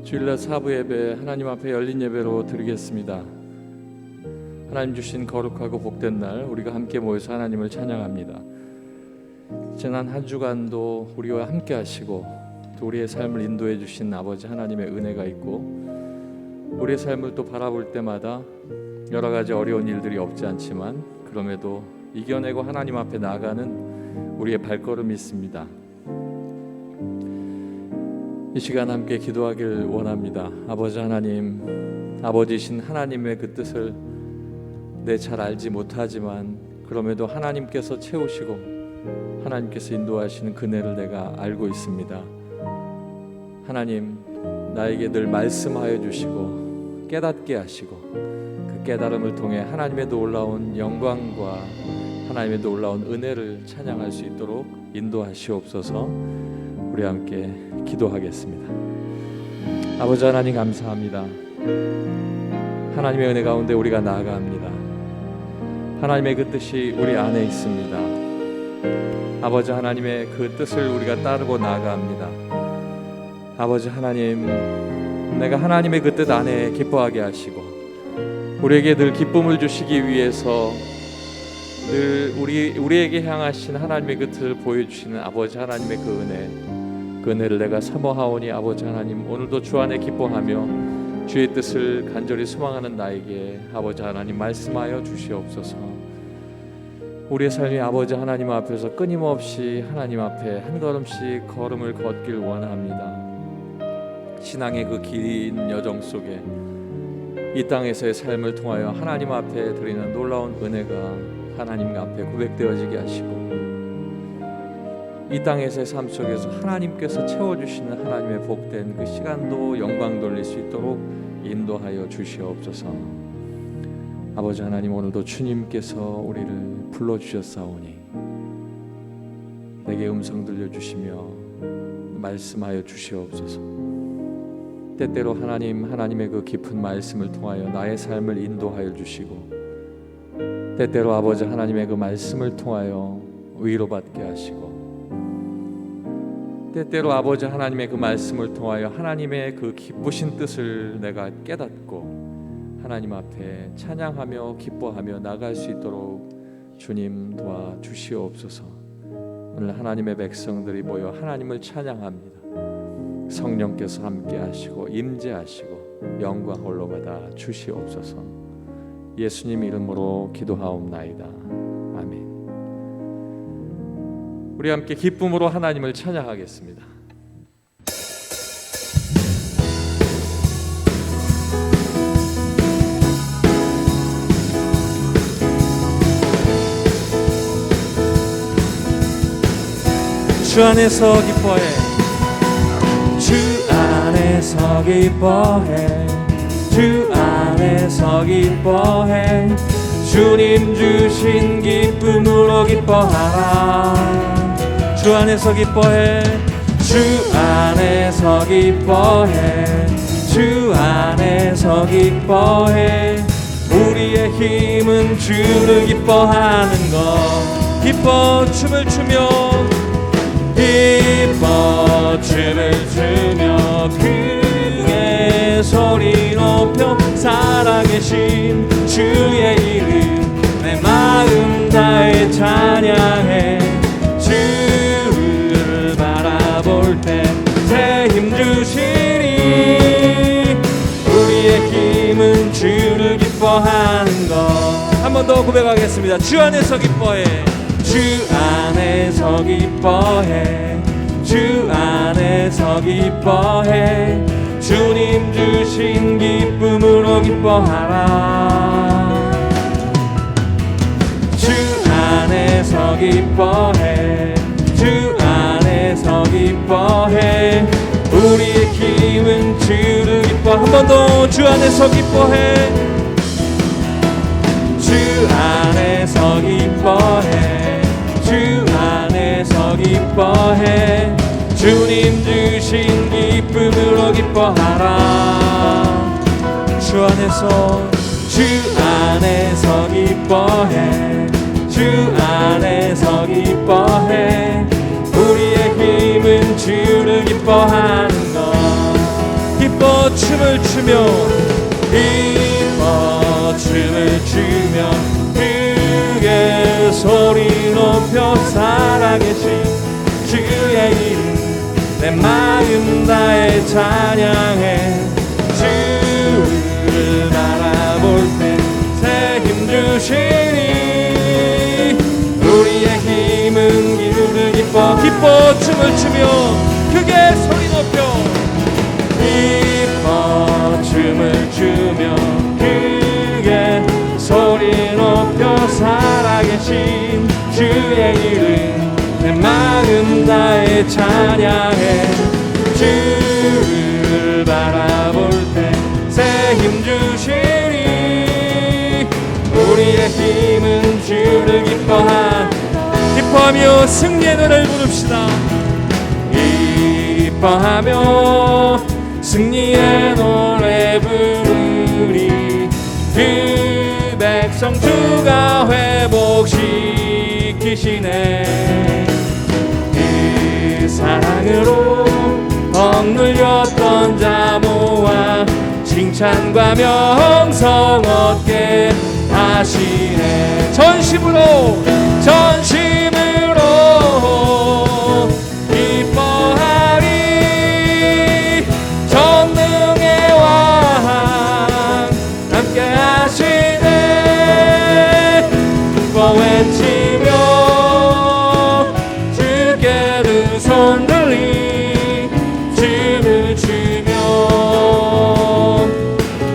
주일날 사부 예배 하나님 앞에 열린 예배로 드리겠습니다. 하나님 주신 거룩하고 복된 날 우리가 함께 모여서 하나님을 찬양합니다. 지난 한 주간도 우리와 함께 하시고 또 우리의 삶을 인도해 주신 아버지 하나님의 은혜가 있고 우리의 삶을 또 바라볼 때마다 여러 가지 어려운 일들이 없지 않지만 그럼에도 이겨내고 하나님 앞에 나아가는 우리의 발걸음이 있습니다. 이 시간 함께 기도하길 원합니다. 아버지 하나님, 아버지신 하나님의 그 뜻을 내 잘 알지 못하지만 그럼에도 하나님께서 채우시고 하나님께서 인도하시는 그네를 내가 알고 있습니다. 하나님, 나에게 늘 말씀하여 주시고 깨닫게 하시고 그 깨달음을 통해 하나님의 놀라운 영광과 하나님의 놀라운 은혜를 찬양할 수 있도록 인도하시옵소서. 우리 함께 기도하겠습니다. 아버지 하나님 감사합니다. 하나님의 은혜 가운데 우리가 나아갑니다. 하나님의 그 뜻이 우리 안에 있습니다. 아버지 하나님의 그 뜻을 우리가 따르고 나아갑니다. 아버지 하나님, 내가 하나님의 그 뜻 안에 기뻐하게 하시고 우리에게 늘 기쁨을 주시기 위해서 늘 우리에게 향하신 하나님의 그 뜻을 보여주시는 아버지 하나님의 그 은혜를 내가 사모하오니 아버지 하나님, 오늘도 주 안에 기뻐하며 주의 뜻을 간절히 소망하는 나에게 아버지 하나님 말씀하여 주시옵소서. 우리의 삶이 아버지 하나님 앞에서 끊임없이 하나님 앞에 한 걸음씩 걸음을 걷길 원합니다. 신앙의 그 긴 여정 속에 이 땅에서의 삶을 통하여 하나님 앞에 드리는 놀라운 은혜가 하나님 앞에 고백되어지게 하시고 이 땅에서의 삶 속에서 하나님께서 채워주시는 하나님의 복된 그 시간도 영광 돌릴 수 있도록 인도하여 주시옵소서. 아버지 하나님, 오늘도 주님께서 우리를 불러주셨사오니 내게 음성 들려주시며 말씀하여 주시옵소서. 때때로 하나님의 그 깊은 말씀을 통하여 나의 삶을 인도하여 주시고 때때로 아버지 하나님의 그 말씀을 통하여 위로받게 하시고 때때로 아버지 하나님의 그 말씀을 통하여 하나님의 그 기쁘신 뜻을 내가 깨닫고 하나님 앞에 찬양하며 기뻐하며 나갈 수 있도록 주님 도와주시옵소서. 오늘 하나님의 백성들이 모여 하나님을 찬양합니다. 성령께서 함께 하시고 임재하시고 영광 홀로 받아 주시옵소서. 예수님 이름으로 기도하옵나이다. 아멘. 우리 함께 기쁨으로 하나님을 찬양하겠습니다. 주 안에서 기뻐해, 주 안에서 기뻐해, 주 안에서 기뻐해, 주님 주신 기쁨으로 기뻐하라. 주 안에서 기뻐해, 주 안에서 기뻐해, 주 안에서 기뻐해. 우리의 힘은 주를 기뻐하는 것. 기뻐 춤을 추며, 기뻐 춤을 추며 크게 소리 높여 살아계신 주의 이름 내 마음 다해 찬양해. 주를 바라볼 때 새 힘 주시니 우리의 힘은 주를 기뻐하는 것. 한 번 더 고백하겠습니다. 주 안에서 기뻐해, 주 안에서 기뻐해, 주 안에서 기뻐해. 주님 주신 기쁨으로 기뻐하라. 주 안에서 기뻐해, 주 안에서 기뻐해. 우리의 힘은 주를 기뻐. 한 번 더 주 안에서 기뻐해, 주 안에서 기뻐해, 주 안에서 기뻐해. 주님 주신 기쁨으로 기뻐하라. 주 안에서, 주 안에서 기뻐해, 주 안에서 기뻐해. 우리의 힘은 주를 기뻐하는 것. 기뻐 춤을 추며 기뻐 춤을 추며 크게 소리 높여 살아계신 주의 이름 내 마음 다해 찬양해. 주를 바라볼 때 새 힘 주시니 우리의 힘은 기쁘를 기뻐 춤을 추며 크게 소리 높여 기뻐 춤을 추며 크게 소리 높여 살아계신 주의 이름 내 마음 다해 찬양해. 주를 바라볼 때 새 힘 주시니 우리의 힘은 주를 기뻐하며 승리의 노래를 부릅시다. 기뻐하며 승리의 노래 부르리. 그 백성 주가 회복시키시네. 그 사랑으로 억눌렸던 자 모아 칭찬과 명성 얻게 하시네. 전심으로 기뻐하리. 전능의 왕 함께 하시네. 기뻐 외치며 주께 두 손 들리 춤을 추며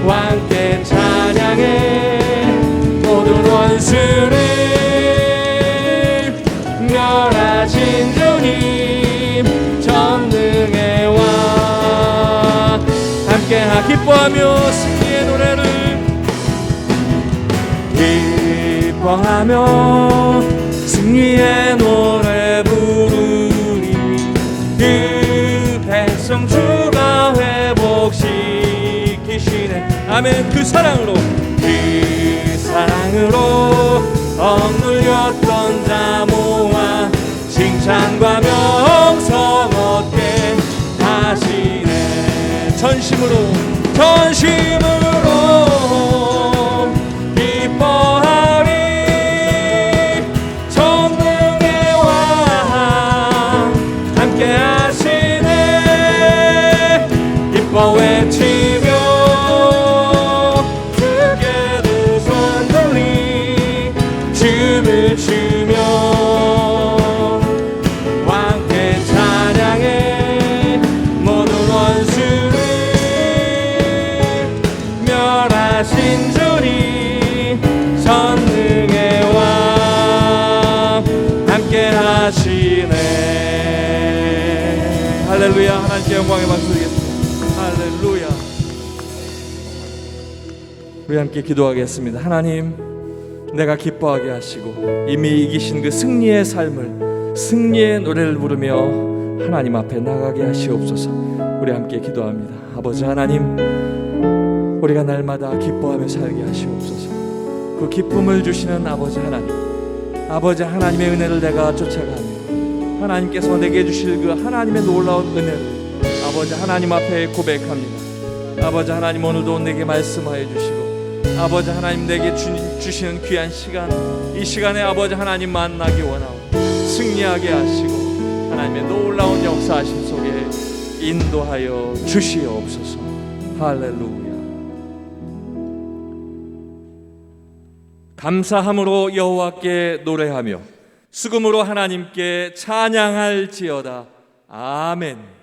왕께 찬양해. 모든 원수를 멸하신 주님 전능의 왕 함께 기뻐하며 승리의 노래를 기뻐하며 승리의 노래 부르리. 그 백성 주가 회복시키시네. 아멘. 그 사랑으로 억눌렸던 자 모아 칭찬과 명성 얻게 하시네. 전심으로 기뻐하리. 전능의 왕 함께 하시네. 기뻐 외치며 주께 두 손 들리 춤을 추며 왕께 찬양해. 모든 원수를 멸하신 주님 전능의 왕 함께 하시네. 할렐루야. 하나님께 영광의 박수 드리겠습니다. 할렐루야. 우리 함께 기도하겠습니다. 하나님, 내가 기뻐하게 하시고 이미 이기신 그 승리의 삶을, 승리의 노래를 부르며 하나님 앞에 나가게 하시옵소서. 우리 함께 기도합니다. 아버지 하나님, 우리가 날마다 기뻐하며 살게 하시옵소서. 그 기쁨을 주시는 아버지 하나님, 아버지 하나님의 은혜를 내가 쫓아가며 하나님께서 내게 주실 그 하나님의 놀라운 은혜를 아버지 하나님 앞에 고백합니다. 아버지 하나님, 오늘도 내게 말씀하여 주시고 아버지 하나님 내게 주시는 귀한 시간, 이 시간에 아버지 하나님 만나기 원하고 승리하게 하시고 하나님의 놀라운 역사하심 속에 인도하여 주시옵소서. 할렐루야. 감사함으로 여호와께 노래하며 수금으로 하나님께 찬양할지어다. 아멘.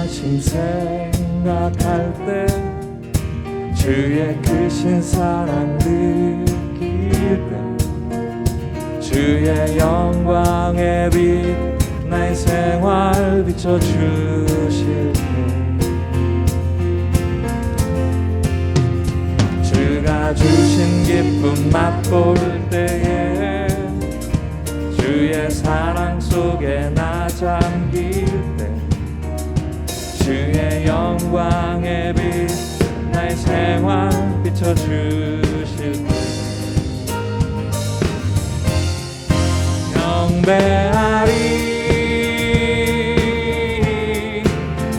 거룩하심 생각할 때 주의 크신 사랑 느낄 때 주의 영광의 빛 나의 생활 비춰주실 때 주가 주신 기쁨 맛볼 때에 주의 사랑 속에 나 잠길 때 주의 영광의 빛 나의 생활 비춰주실 때 경배하리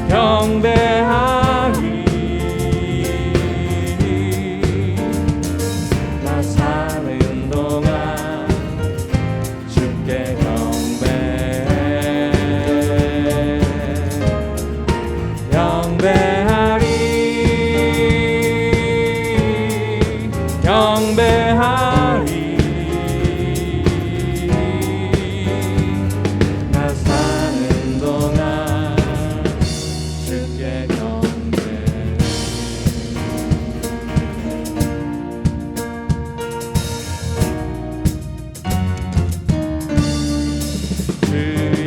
경배하리 나 사는 동안 주께 경배해 경배하리 경배하리 나 사는 동안 주께 경배해 주의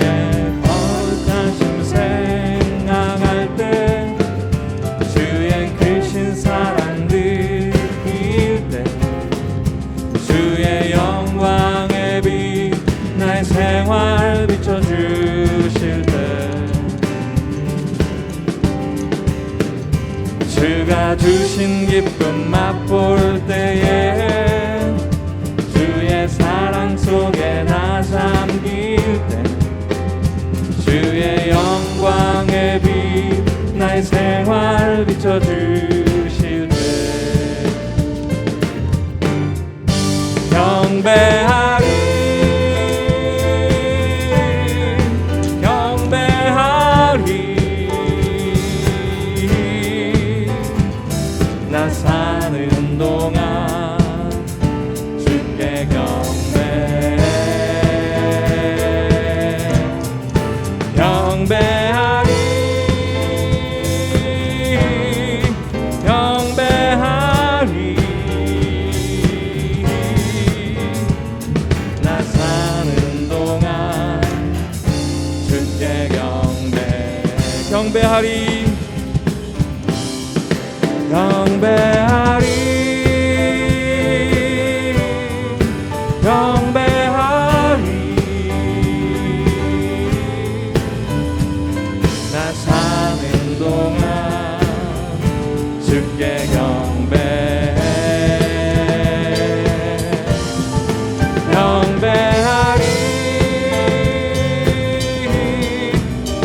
거룩하심 생각할 때 주의 크신 사랑 느낄 때 주의 영광의 빛 나의 생활 비춰주실 때 주가 주신 기쁨 맛볼 때에 주의 사랑 속에 나 잠길 때 주의 영광의 빛 나의 생활 비춰주실 때 경배하리 경배하리 나 사는 동안 주께 경배해 경배하리 경배하리 나 사는 동안 주께 경배하리 경배하리 경배하리 나 사는 동안 주께 경배해 경배하리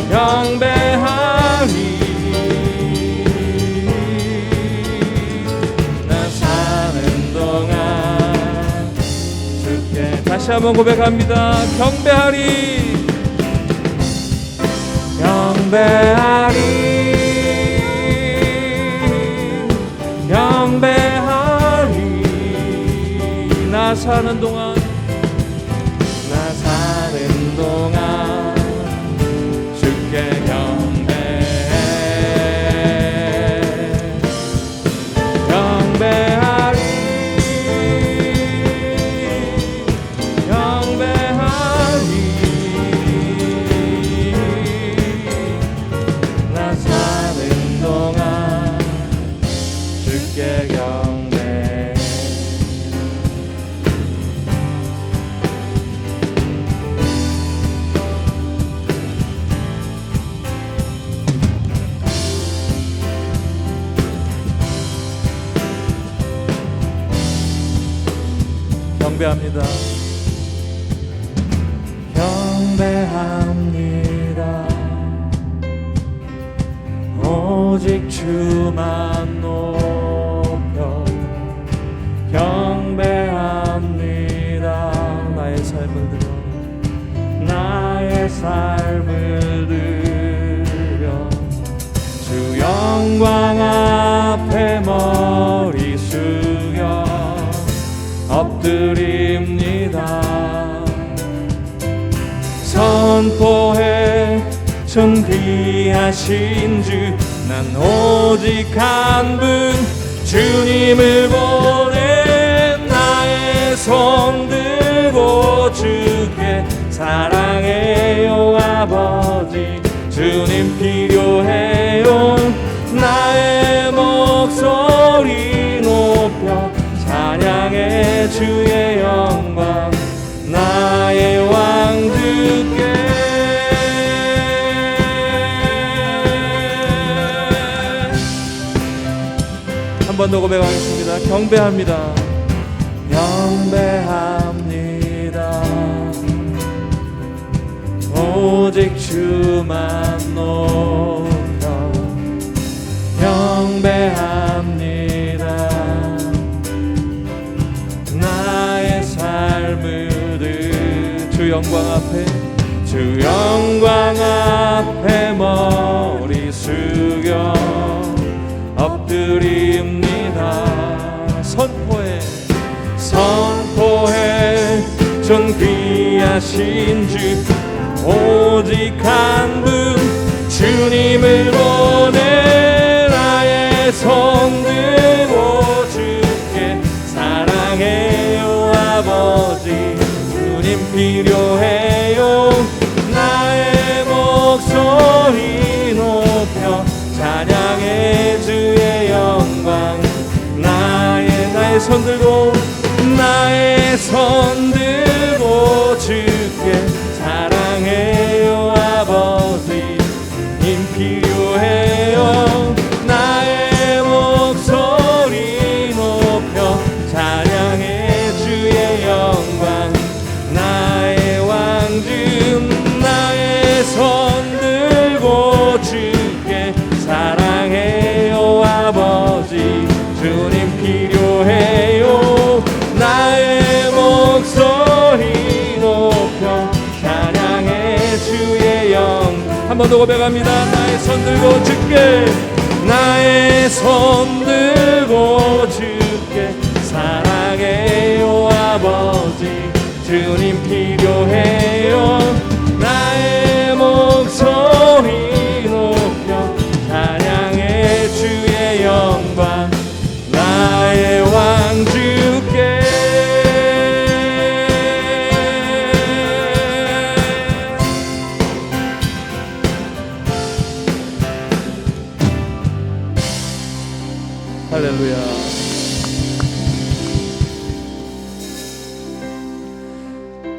경배하리 나 사는 동안 주께 다시 한번 고백합니다. 경배하리 경배하리 경배하리 나 사는 동안 나 사는 동안 주께 경배해 경배하리 경배하리 나 사는 동안 주께 경배해 경배합니다. 경배합니다. 오직 주만 높여 경배합니다. 나의 삶을 들여 나의 삶을 들여 주 영광 앞에 머리 숙여 엎드립니다. 선포해 존귀하신 주 난 오직 한 분 주님을 보내 나의 손 들고 주께 사랑해요 아버지 주님 필요해요 나의 목소리 높여 찬양해 주의 영광 나의 왕 주께 한 번 더 고백하겠습니다. 경배합니다. 경배합니다. 오직 주만 높여 경배합니다. 나의 삶을 주 영광 앞에 주 영광 앞에 머리 숙여 엎드립니다. 선포해 존귀하신 주 오직 한 분 주님을 보내 나의 손 들고 주께 사랑해요 아버지 주님 필요해요 나의 목소리 높여 찬양해 주의 영광 나의 손 들고 주께 사랑해요 아버지 님 필요해요 나의 목소리 높여 찬양해 주의 영광 나의 왕주 나의 손 들고 주께 사랑해요 아버지 주님 필요해요 나의 목소리 높여 찬양해 주의 영 한 번 더 고백합니다. 나의 손 들고 주께 나의 손 들고 주께 사랑해요 아버지 주님 필요해요 나의 목소리 높여 찬양해 주의 영광 나의 왕 주께 할렐루야.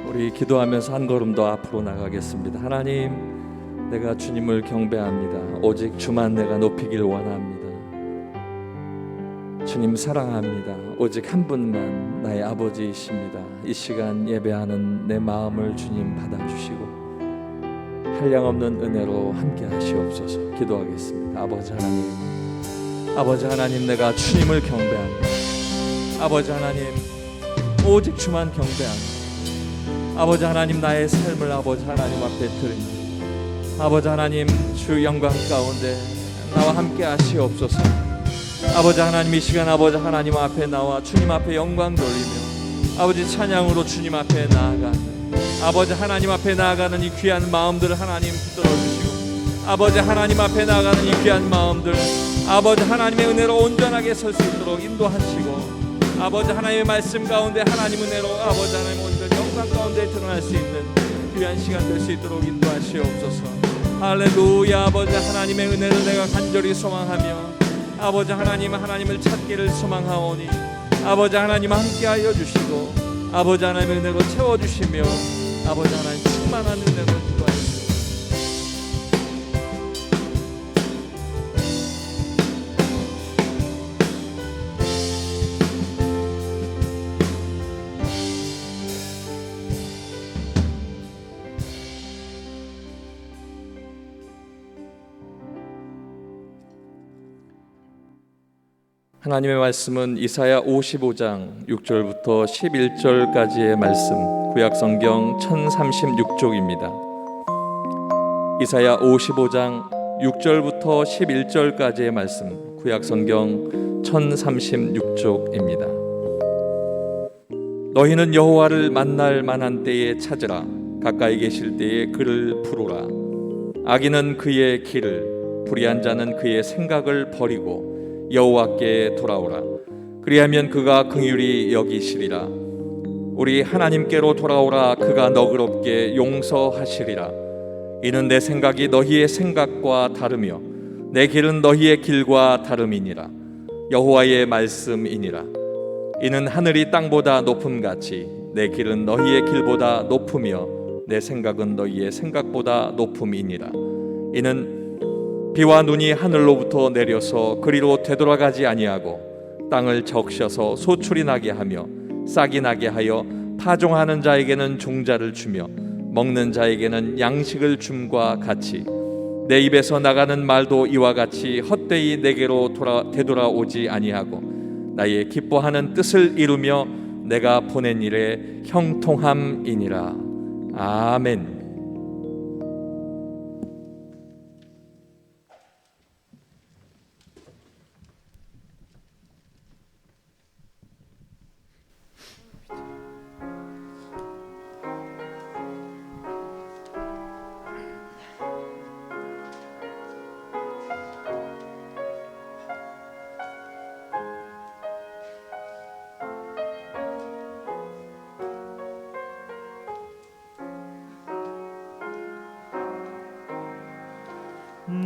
우리 기도하면서 한 걸음 더 앞으로 나가겠습니다. 하나님, 내가 주님을 경배합니다. 오직 주만 내가 높이길 원합니다. 주님 사랑합니다. 오직 한 분만 나의 아버지이십니다. 이 시간 예배하는 내 마음을 주님 받아주시고 한량없는 은혜로 함께 하시옵소서. 기도하겠습니다. 아버지 하나님 내가 주님을 경배합니다. 아버지 하나님 오직 주만 경배합니다. 아버지 하나님 나의 삶을 아버지 하나님 앞에 드립니다. 아버지 하나님 주 영광 가운데 나와 함께 하시옵소서. 아버지 하나님 이 시간 아버지 하나님 앞에 나와 주님 앞에 영광 돌리며 아버지 찬양으로 주님 앞에 나아가는 아버지 하나님 앞에 나아가는 이 귀한 마음들을 하나님 붙들어 주시고 아버지 하나님 앞에 나아가는 이 귀한 마음들 아버지 하나님의 은혜로 온전하게 설 수 있도록 인도하시고 아버지 하나님의 말씀 가운데 하나님 은혜로 아버지 하나님 온전 영광 가운데 드러날 수 있는 귀한 시간 될 수 있도록 인도하시옵소서. 할렐루야. 아버지 하나님의 은혜를 내가 간절히 소망하며 아버지 하나님을 찾기를 소망하오니 아버지 하나님 함께하여 주시고 아버지 하나님의 은혜로 채워주시며 아버지 하나님 충만한 은혜로 인도하시옵소서. 하나님의 말씀은 이사야 55장 6절부터 11절까지의 말씀, 구약성경 1036쪽입니다. 이사야 55장 6절부터 11절까지의 말씀, 구약성경 1036쪽입니다. 너희는 여호와를 만날 만한 때에 찾으라. 가까이 계실 때에 그를 부르라. 악인은 그의 길을, 불의한 자는 그의 생각을 버리고 여호와께 돌아오라. 그리하면 그가 긍휼히 여기시리라. 우리 하나님께로 돌아오라. 그가 너그럽게 용서하시리라. 이는 내 생각이 너희의 생각과 다르며 내 길은 너희의 길과 다름이니라. 여호와의 말씀이니라. 이는 하늘이 땅보다 높음같이 내 길은 너희의 길보다 높으며 내 생각은 너희의 생각보다 높음이니라. 이는 비와 눈이 하늘로부터 내려서 그리로 되돌아가지 아니하고 땅을 적셔서 소출이 나게 하며 싹이 나게 하여 파종하는 자에게는 종자를 주며 먹는 자에게는 양식을 줌과 같이 내 입에서 나가는 말도 이와 같이 헛되이 내게로 되돌아오지 아니하고 나의 기뻐하는 뜻을 이루며 내가 보낸 일에 형통함이니라. 아멘.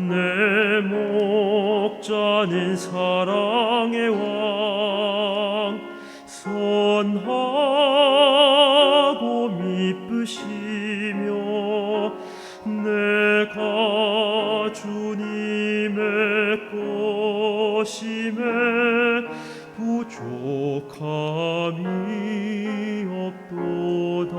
내 목자는 사랑의 왕 선하고 미쁘시며 내가 주님의 것임에 부족함이 없도다.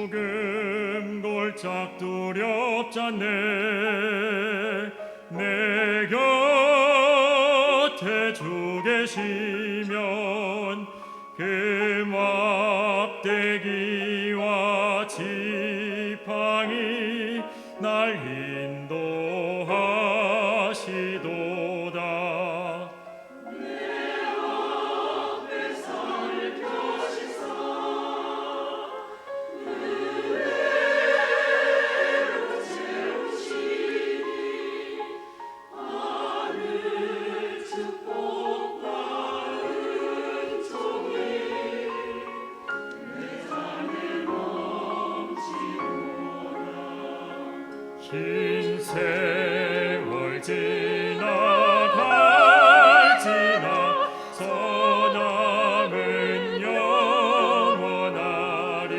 죽음 골짝 두렵잖네. 내 곁에 주 계시면 그 막대기와 지팡이 날 인도하시도다. 긴 세월 지나갈지나 선함은 영원하리.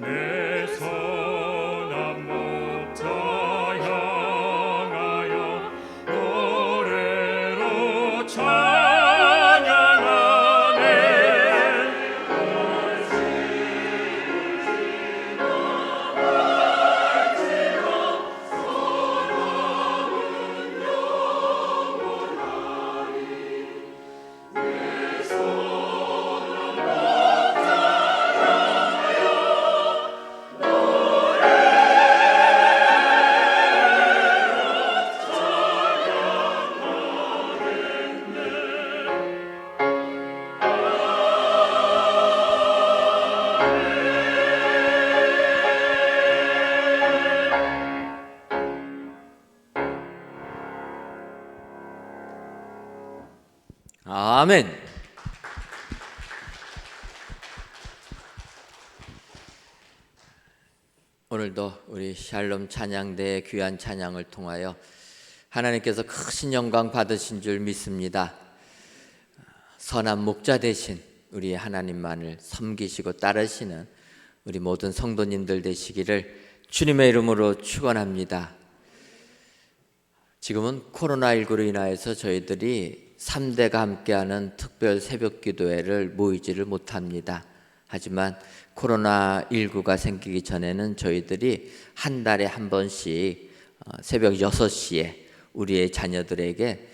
내 선한 목자 향하여 노래로 찬양하네. 아멘. 오늘도 우리 샬롬 찬양대의 귀한 찬양을 통하여 하나님께서 크신 영광 받으신 줄 믿습니다. 선한 목자 되신 우리 하나님만을 섬기시고 따르시는 우리 모든 성도님들 되시기를 주님의 이름으로 축원합니다. 지금은 코로나19로 인하여서 저희들이 3대가 함께하는 특별 새벽 기도회를 모이지를 못합니다. 하지만 코로나19가 생기기 전에는 저희들이 한 달에 한 번씩 새벽 6시에 우리의 자녀들에게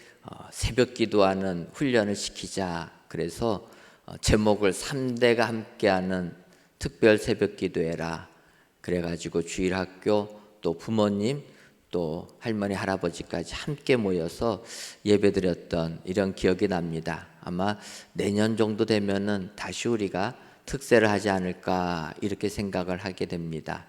새벽 기도하는 훈련을 시키자. 그래서 제목을 3대가 함께하는 특별 새벽 기도회라 그래가지고 주일학교 또 부모님 또 할머니 할아버지까지 함께 모여서 예배드렸던 이런 기억이 납니다. 아마 내년 정도 되면은 다시 우리가 특세를 하지 않을까 이렇게 생각을 하게 됩니다.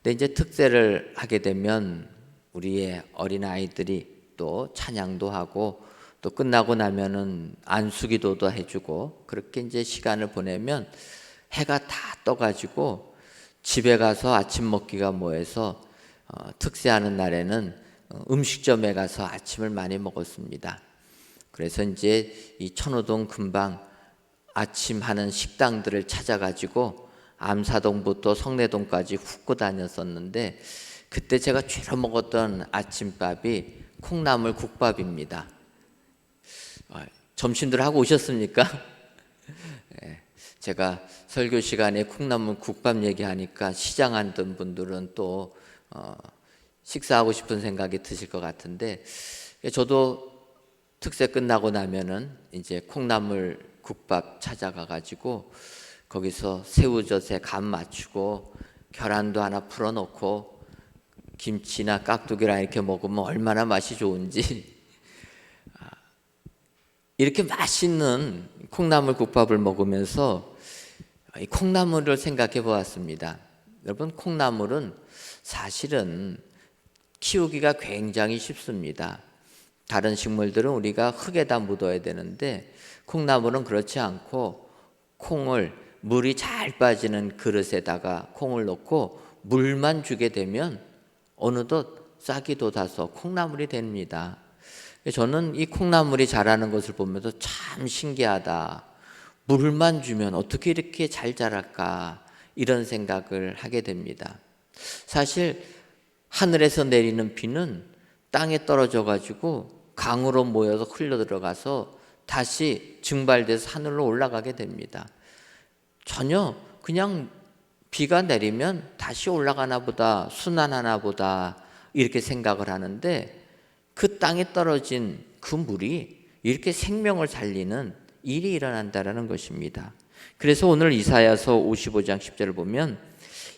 근데 이제 특세를 하게 되면 우리의 어린아이들이 또 찬양도 하고 또 끝나고 나면은 안수기도도 해주고 그렇게 이제 시간을 보내면 해가 다 떠가지고 집에 가서 아침 먹기가 뭐해서 특세하는 날에는 음식점에 가서 아침을 많이 먹었습니다. 그래서 이제 이 천호동 근방 아침 하는 식당들을 찾아가지고 암사동부터 성내동까지 훑고 다녔었는데 그때 제가 주로 먹었던 아침밥이 콩나물 국밥입니다. 점심들 하고 오셨습니까? 제가 설교 시간에 콩나물 국밥 얘기하니까 시장 앉은 분들은 또 식사하고 싶은 생각이 드실 것 같은데 저도 특세 끝나고 나면은 이제 콩나물 국밥 찾아가 가지고 거기서 새우젓에 간 맞추고 계란도 하나 풀어놓고 김치나 깍두기랑 이렇게 먹으면 얼마나 맛이 좋은지 이렇게 맛있는 콩나물 국밥을 먹으면서 이 콩나물을 생각해 보았습니다. 여러분, 콩나물은 사실은 키우기가 굉장히 쉽습니다. 다른 식물들은 우리가 흙에다 묻어야 되는데 콩나물은 그렇지 않고 콩을 물이 잘 빠지는 그릇에다가 콩을 넣고 물만 주게 되면 어느덧 싹이 돋아서 콩나물이 됩니다. 저는 이 콩나물이 자라는 것을 보면서 참 신기하다. 물만 주면 어떻게 이렇게 잘 자랄까 이런 생각을 하게 됩니다. 사실 하늘에서 내리는 비는 땅에 떨어져 가지고 강으로 모여서 흘러 들어가서 다시 증발돼서 하늘로 올라가게 됩니다. 전혀 그냥 비가 내리면 다시 올라가나 보다, 순환하나 보다 이렇게 생각을 하는데 그 땅에 떨어진 그 물이 이렇게 생명을 살리는 일이 일어난다는 것입니다. 그래서 오늘 이사야서 55장 10절을 보면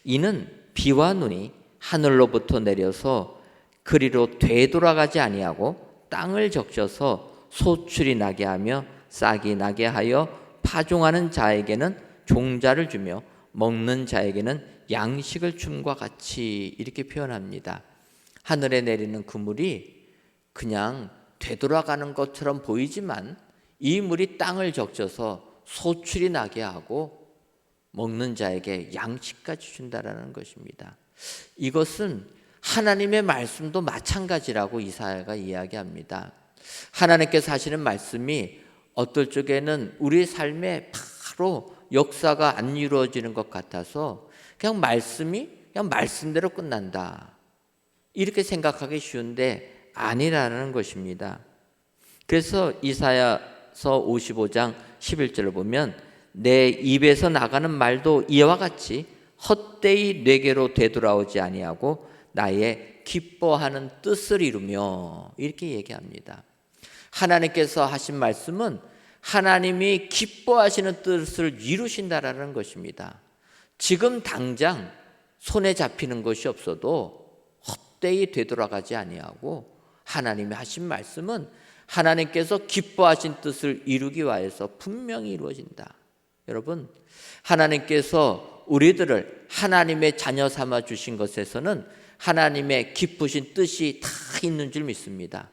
이는 비와 눈이 하늘로부터 내려서 그리로 되돌아가지 아니하고 땅을 적셔서 소출이 나게 하며 싹이 나게 하여 파종하는 자에게는 종자를 주며 먹는 자에게는 양식을 줌과 같이 이렇게 표현합니다. 하늘에 내리는 그 물이 그냥 되돌아가는 것처럼 보이지만 이 물이 땅을 적셔서 소출이 나게 하고 먹는 자에게 양식까지 준다라는 것입니다. 이것은 하나님의 말씀도 마찬가지라고 이사야가 이야기합니다. 하나님께서 하시는 말씀이 어떨 적에는 우리 삶에 바로 역사가 안 이루어지는 것 같아서 그냥 말씀이 그냥 말씀대로 끝난다 이렇게 생각하기 쉬운데 아니라는 것입니다. 그래서 이사야서 55장 11절을 보면 내 입에서 나가는 말도 이와 같이 헛되이 내게로 되돌아오지 아니하고 나의 기뻐하는 뜻을 이루며 이렇게 얘기합니다. 하나님께서 하신 말씀은 하나님이 기뻐하시는 뜻을 이루신다라는 것입니다. 지금 당장 손에 잡히는 것이 없어도 헛되이 되돌아가지 아니하고 하나님이 하신 말씀은 하나님께서 기뻐하신 뜻을 이루기 위해서 분명히 이루어진다. 여러분, 하나님께서 우리들을 하나님의 자녀 삼아 주신 것에서는 하나님의 기쁘신 뜻이 다 있는 줄 믿습니다.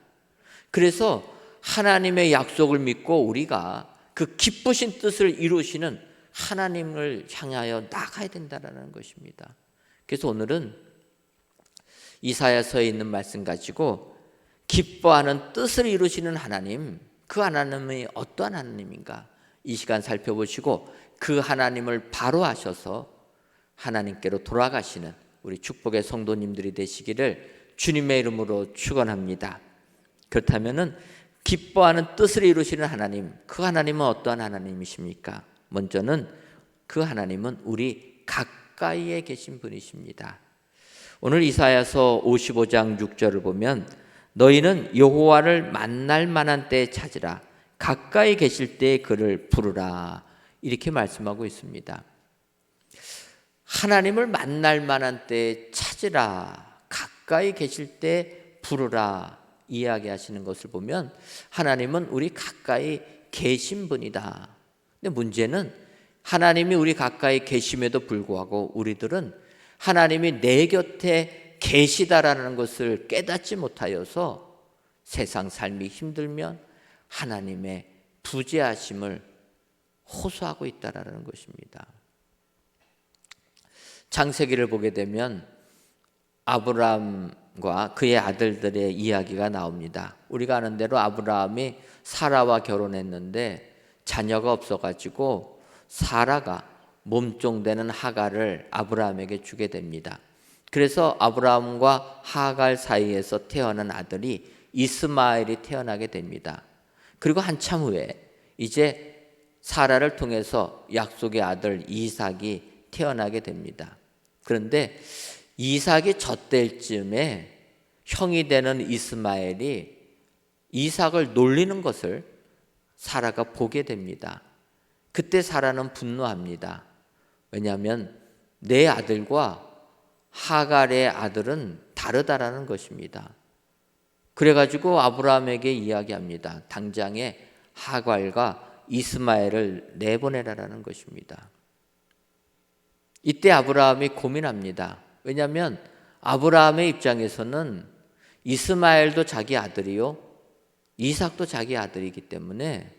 그래서 하나님의 약속을 믿고 우리가 그 기쁘신 뜻을 이루시는 하나님을 향하여 나가야 된다는 것입니다. 그래서 오늘은 이사야서에 있는 말씀 가지고 기뻐하는 뜻을 이루시는 하나님, 그 하나님이 어떠한 하나님인가 이 시간 살펴보시고 그 하나님을 바로 아셔서 하나님께로 돌아가시는 우리 축복의 성도님들이 되시기를 주님의 이름으로 축원합니다. 그렇다면은 기뻐하는 뜻을 이루시는 하나님, 그 하나님은 어떠한 하나님이십니까? 먼저는 그 하나님은 우리 가까이에 계신 분이십니다. 오늘 이사야서 55장 6절을 보면 너희는 여호와를 만날 만한 때에 찾으라, 가까이 계실 때에 그를 부르라, 이렇게 말씀하고 있습니다. 하나님을 만날 만한 때에 찾으라, 가까이 계실 때 부르라 이야기하시는 것을 보면 하나님은 우리 가까이 계신 분이다. 근데 문제는 하나님이 우리 가까이 계심에도 불구하고 우리들은 하나님이 내 곁에 계시다라는 것을 깨닫지 못하여서 세상 삶이 힘들면 하나님의 부재하심을 호소하고 있다라는 것입니다. 창세기를 보게 되면 아브라함과 그의 아들들의 이야기가 나옵니다. 우리가 아는 대로 아브라함이 사라와 결혼했는데 자녀가 없어가지고 사라가 몸종되는 하갈을 아브라함에게 주게 됩니다. 그래서 아브라함과 하갈 사이에서 태어난 아들이 이스마엘이 태어나게 됩니다. 그리고 한참 후에 이제 사라를 통해서 약속의 아들 이삭이 태어나게 됩니다. 그런데 이삭이 젖될 즈음에 형이 되는 이스마엘이 이삭을 놀리는 것을 사라가 보게 됩니다. 그때 사라는 분노합니다. 왜냐하면 내 아들과 하갈의 아들은 다르다라는 것입니다. 그래가지고 아브라함에게 이야기합니다. 당장에 하갈과 이스마엘을 내보내라라는 것입니다. 이때 아브라함이 고민합니다. 왜냐하면 아브라함의 입장에서는 이스마엘도 자기 아들이요 이삭도 자기 아들이기 때문에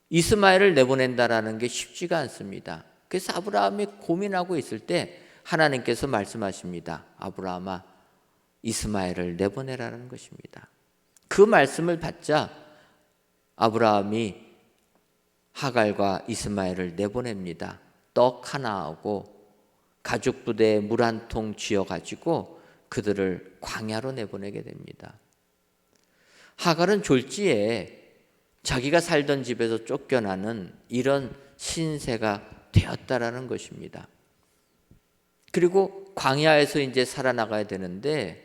이스마엘을 내보낸다라는 게 쉽지가 않습니다. 그래서 아브라함이 고민하고 있을 때 하나님께서 말씀하십니다. 아브라함아, 이스마엘을 내보내라는 것입니다. 그 말씀을 받자 아브라함이 하갈과 이스마엘을 내보냅니다. 떡 하나하고 가죽 부대에 물 한 통 쥐어가지고 그들을 광야로 내보내게 됩니다. 하갈은 졸지에 자기가 살던 집에서 쫓겨나는 이런 신세가 되었다라는 것입니다. 그리고 광야에서 이제 살아나가야 되는데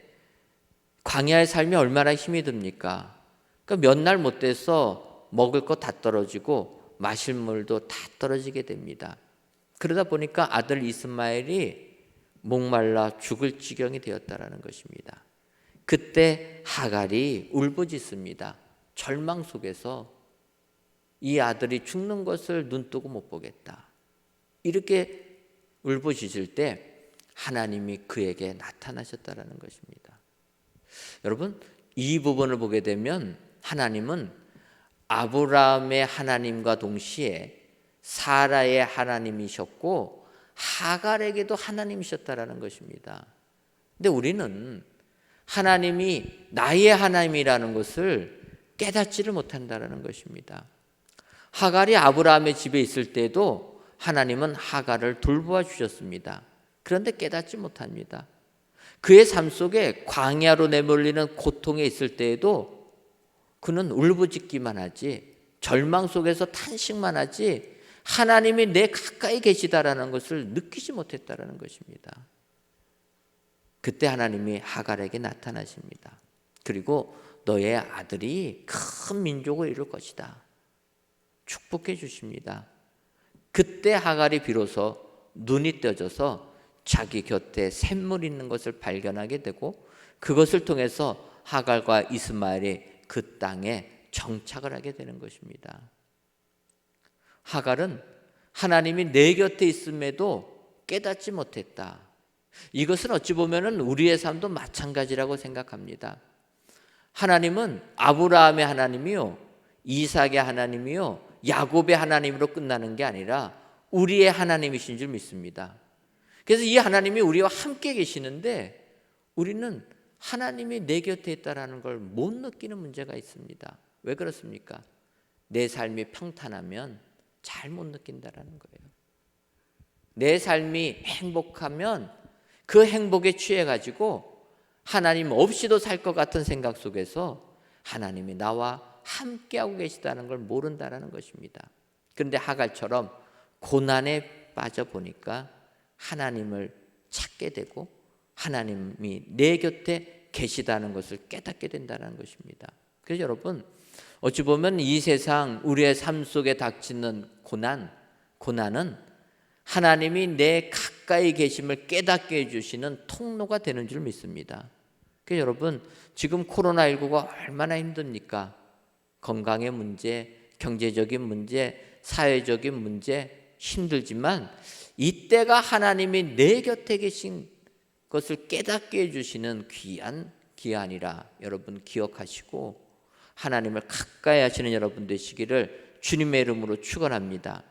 광야의 삶이 얼마나 힘이 듭니까? 그러니까 몇 날 못 돼서 먹을 거 다 떨어지고 마실 물도 다 떨어지게 됩니다. 그러다 보니까 아들 이스마엘이 목말라 죽을 지경이 되었다라는 것입니다. 그때 하갈이 울부짖습니다. 절망 속에서 이 아들이 죽는 것을 눈뜨고 못 보겠다. 이렇게 울부짖을 때 하나님이 그에게 나타나셨다라는 것입니다. 여러분, 이 부분을 보게 되면 하나님은 아브라함의 하나님과 동시에 사라의 하나님이셨고 하갈에게도 하나님이셨다라는 것입니다. 근데 우리는 하나님이 나의 하나님이라는 것을 깨닫지를 못한다는 것입니다. 하갈이 아브라함의 집에 있을 때도 하나님은 하갈을 돌보아 주셨습니다. 그런데 깨닫지 못합니다. 그의 삶 속에 광야로 내몰리는 고통에 있을 때에도 그는 울부짖기만 하지 절망 속에서 탄식만 하지 하나님이 내 가까이 계시다라는 것을 느끼지 못했다라는 것입니다. 그때 하나님이 하갈에게 나타나십니다. 그리고 너의 아들이 큰 민족을 이룰 것이다. 축복해 주십니다. 그때 하갈이 비로소 눈이 떠져서 자기 곁에 샘물 있는 것을 발견하게 되고 그것을 통해서 하갈과 이스마엘이 그 땅에 정착을 하게 되는 것입니다. 하갈은 하나님이 내 곁에 있음에도 깨닫지 못했다. 이것은 어찌 보면 우리의 삶도 마찬가지라고 생각합니다. 하나님은 아브라함의 하나님이요, 이삭의 하나님이요, 야곱의 하나님으로 끝나는 게 아니라 우리의 하나님이신 줄 믿습니다. 그래서 이 하나님이 우리와 함께 계시는데 우리는 하나님이 내 곁에 있다는 걸 못 느끼는 문제가 있습니다. 왜 그렇습니까? 내 삶이 평탄하면 잘 못 느낀다는 거예요. 내 삶이 행복하면 그 행복에 취해가지고 하나님 없이도 살 것 같은 생각 속에서 하나님이 나와 함께하고 계시다는 걸 모른다는 것입니다. 그런데 하갈처럼 고난에 빠져보니까 하나님을 찾게 되고 하나님이 내 곁에 계시다는 것을 깨닫게 된다는 것입니다. 그래서 여러분, 어찌 보면 이 세상 우리의 삶 속에 닥치는 고난은 하나님이 내 가까이 계심을 깨닫게 해주시는 통로가 되는 줄 믿습니다. 그래서 여러분, 지금 코로나19가 얼마나 힘듭니까? 건강의 문제, 경제적인 문제, 사회적인 문제 힘들지만 이때가 하나님이 내 곁에 계신 것을 깨닫게 해주시는 귀한 기한이라 여러분 기억하시고 하나님을 가까이 하시는 여러분 되시기를 주님의 이름으로 축원합니다.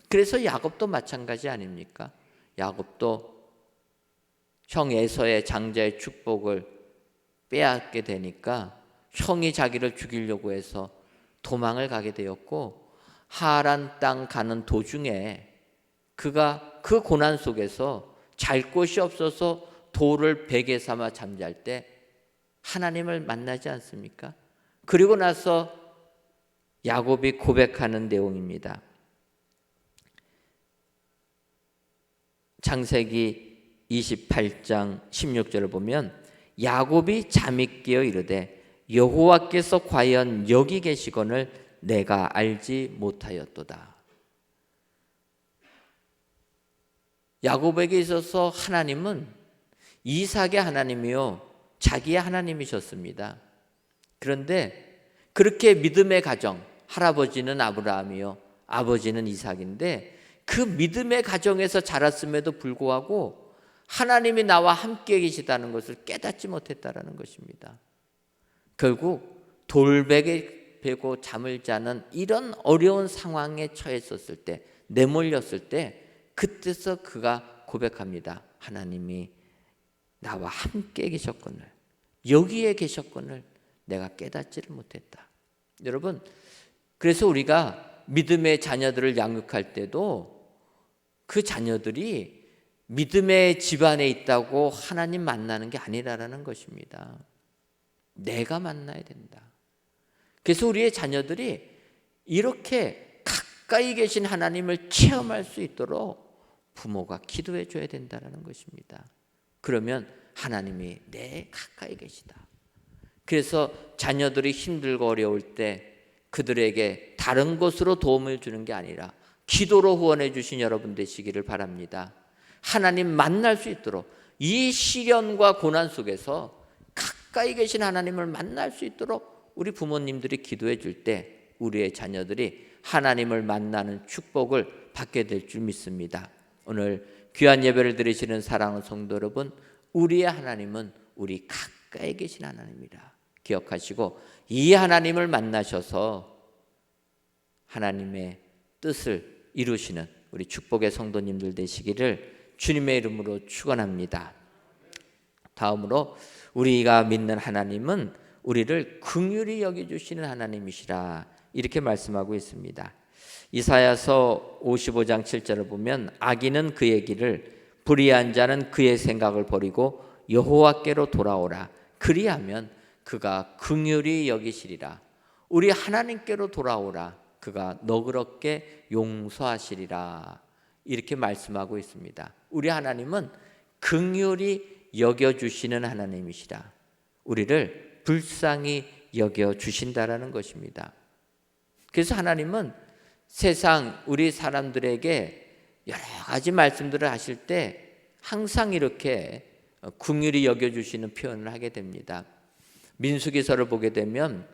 그래서 야곱도 마찬가지 아닙니까? 야곱도 형 에서의 장자의 축복을 빼앗게 되니까 형이 자기를 죽이려고 해서 도망을 가게 되었고 하란 땅 가는 도중에 그가 그 고난 속에서 잘 곳이 없어서 돌을 베개 삼아 잠잘 때 하나님을 만나지 않습니까? 그리고 나서 야곱이 고백하는 내용입니다. 창세기 28장 16절을 보면 야곱이 잠이 깨어 이르되 여호와께서 과연 여기 계시거늘 내가 알지 못하였도다. 야곱에게 있어서 하나님은 이삭의 하나님이요 자기의 하나님이셨습니다. 그런데 그렇게 믿음의 가정, 할아버지는 아브라함이요 아버지는 이삭인데 그 믿음의 가정에서 자랐음에도 불구하고 하나님이 나와 함께 계시다는 것을 깨닫지 못했다는 것입니다. 결국 돌베개 베고 잠을 자는 이런 어려운 상황에 처했었을 때, 내몰렸을 때 그때서 그가 고백합니다. 하나님이 나와 함께 계셨거늘, 여기에 계셨거늘 내가 깨닫지를 못했다. 여러분, 그래서 우리가 믿음의 자녀들을 양육할 때도 그 자녀들이 믿음의 집안에 있다고 하나님 만나는 게 아니라는 것입니다. 내가 만나야 된다. 그래서 우리의 자녀들이 이렇게 가까이 계신 하나님을 체험할 수 있도록 부모가 기도해 줘야 된다는 것입니다. 그러면 하나님이 내 가까이 계시다. 그래서 자녀들이 힘들고 어려울 때 그들에게 다른 것으로 도움을 주는 게 아니라 기도로 후원해 주신 여러분 되시기를 바랍니다. 하나님 만날 수 있도록 이 시련과 고난 속에서 가까이 계신 하나님을 만날 수 있도록 우리 부모님들이 기도해 줄 때 우리의 자녀들이 하나님을 만나는 축복을 받게 될 줄 믿습니다. 오늘 귀한 예배를 드리시는 사랑하는 성도 여러분, 우리의 하나님은 우리 가까이 계신 하나님이라 기억하시고 이 하나님을 만나셔서 하나님의 뜻을 이루시는 우리 축복의 성도님들 되시기를 주님의 이름으로 축원합니다. 다음으로 우리가 믿는 하나님은 우리를 긍휼히 여겨주시는 하나님이시라 이렇게 말씀하고 있습니다. 이사야서 55장 7절을 보면 악인은 그의 길을, 불의한 자는 그의 생각을 버리고 여호와께로 돌아오라. 그리하면 그가 긍휼히 여기시리라. 우리 하나님께로 돌아오라. 그가 너그럽게 용서하시리라. 이렇게 말씀하고 있습니다. 우리 하나님은 긍휼히 여겨주시는 하나님이시라. 우리를 불쌍히 여겨주신다라는 것입니다. 그래서 하나님은 세상 우리 사람들에게 여러 가지 말씀들을 하실 때 항상 이렇게 긍휼히 여겨주시는 표현을 하게 됩니다. 민수기서를 보게 되면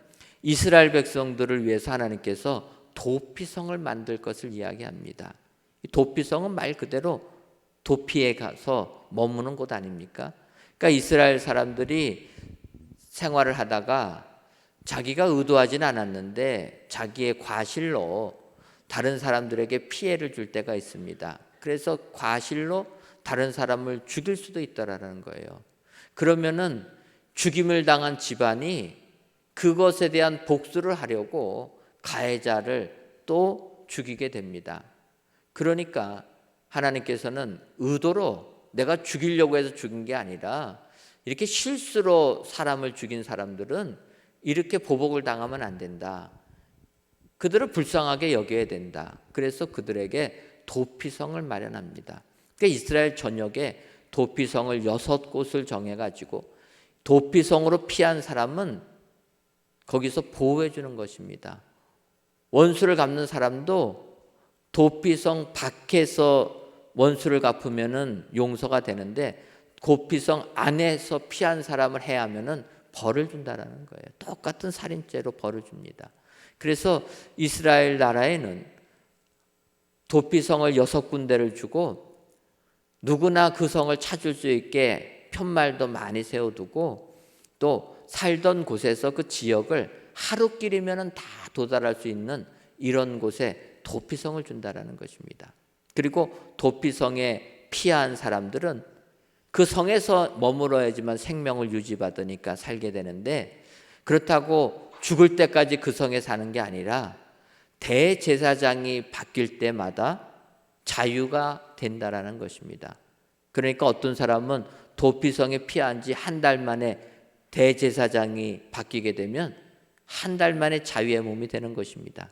이스라엘 백성들을 위해서 하나님께서 도피성을 만들 것을 이야기합니다. 도피성은 말 그대로 도피에 가서 머무는 곳 아닙니까? 그러니까 이스라엘 사람들이 생활을 하다가 자기가 의도하진 않았는데 자기의 과실로 다른 사람들에게 피해를 줄 때가 있습니다. 그래서 과실로 다른 사람을 죽일 수도 있다라는 거예요. 그러면은 죽임을 당한 집안이 그것에 대한 복수를 하려고 가해자를 또 죽이게 됩니다. 그러니까 하나님께서는 의도로 내가 죽이려고 해서 죽인 게 아니라 이렇게 실수로 사람을 죽인 사람들은 이렇게 보복을 당하면 안 된다. 그들을 불쌍하게 여겨야 된다. 그래서 그들에게 도피성을 마련합니다. 그러니까 이스라엘 전역에 도피성을 6곳을 정해가지고 도피성으로 피한 사람은 거기서 보호해 주는 것입니다. 원수를 갚는 사람도 도피성 밖에서 원수를 갚으면은 용서가 되는데 도피성 안에서 피한 사람을 해하면은 벌을 준다라는 거예요. 똑같은 살인죄로 벌을 줍니다. 그래서 이스라엘 나라에는 도피성을 6군데를 주고 누구나 그 성을 찾을 수 있게 편말도 많이 세워두고 또 살던 곳에서 그 지역을 하루길이면 다 도달할 수 있는 이런 곳에 도피성을 준다라는 것입니다. 그리고 도피성에 피한 사람들은 그 성에서 머물어야지만 생명을 유지받으니까 살게 되는데 그렇다고 죽을 때까지 그 성에 사는 게 아니라 대제사장이 바뀔 때마다 자유가 된다라는 것입니다. 그러니까 어떤 사람은 도피성에 피한 지 한 달 만에 대제사장이 바뀌게 되면 한 달 만에 자유의 몸이 되는 것입니다.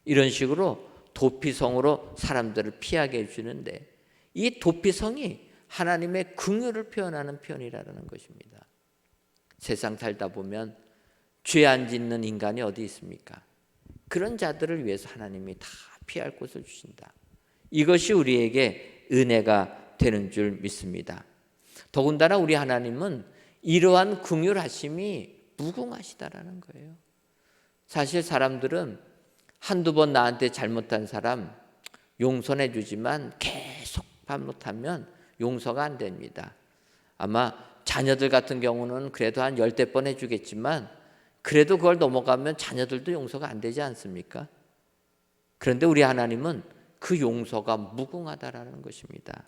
이런 식으로 도피성으로 사람들을 피하게 해주는데 이 도피성이 하나님의 긍휼을 표현하는 표현이라는 것입니다. 세상 살다 보면 죄 안 짓는 인간이 어디 있습니까? 그런 자들을 위해서 하나님이 다 피할 곳을 주신다. 이것이 우리에게 은혜가 되는 줄 믿습니다. 더군다나 우리 하나님은 이러한 긍휼하심이 무궁하시다라는 거예요. 사실 사람들은 한두 번 나한테 잘못한 사람 용서해 주지만 계속 반복하면 용서가 안 됩니다. 아마 자녀들 같은 경우는 그래도 한 10대 해주겠지만 그래도 그걸 넘어가면 자녀들도 용서가 안 되지 않습니까? 그런데 우리 하나님은 그 용서가 무궁하다라는 것입니다.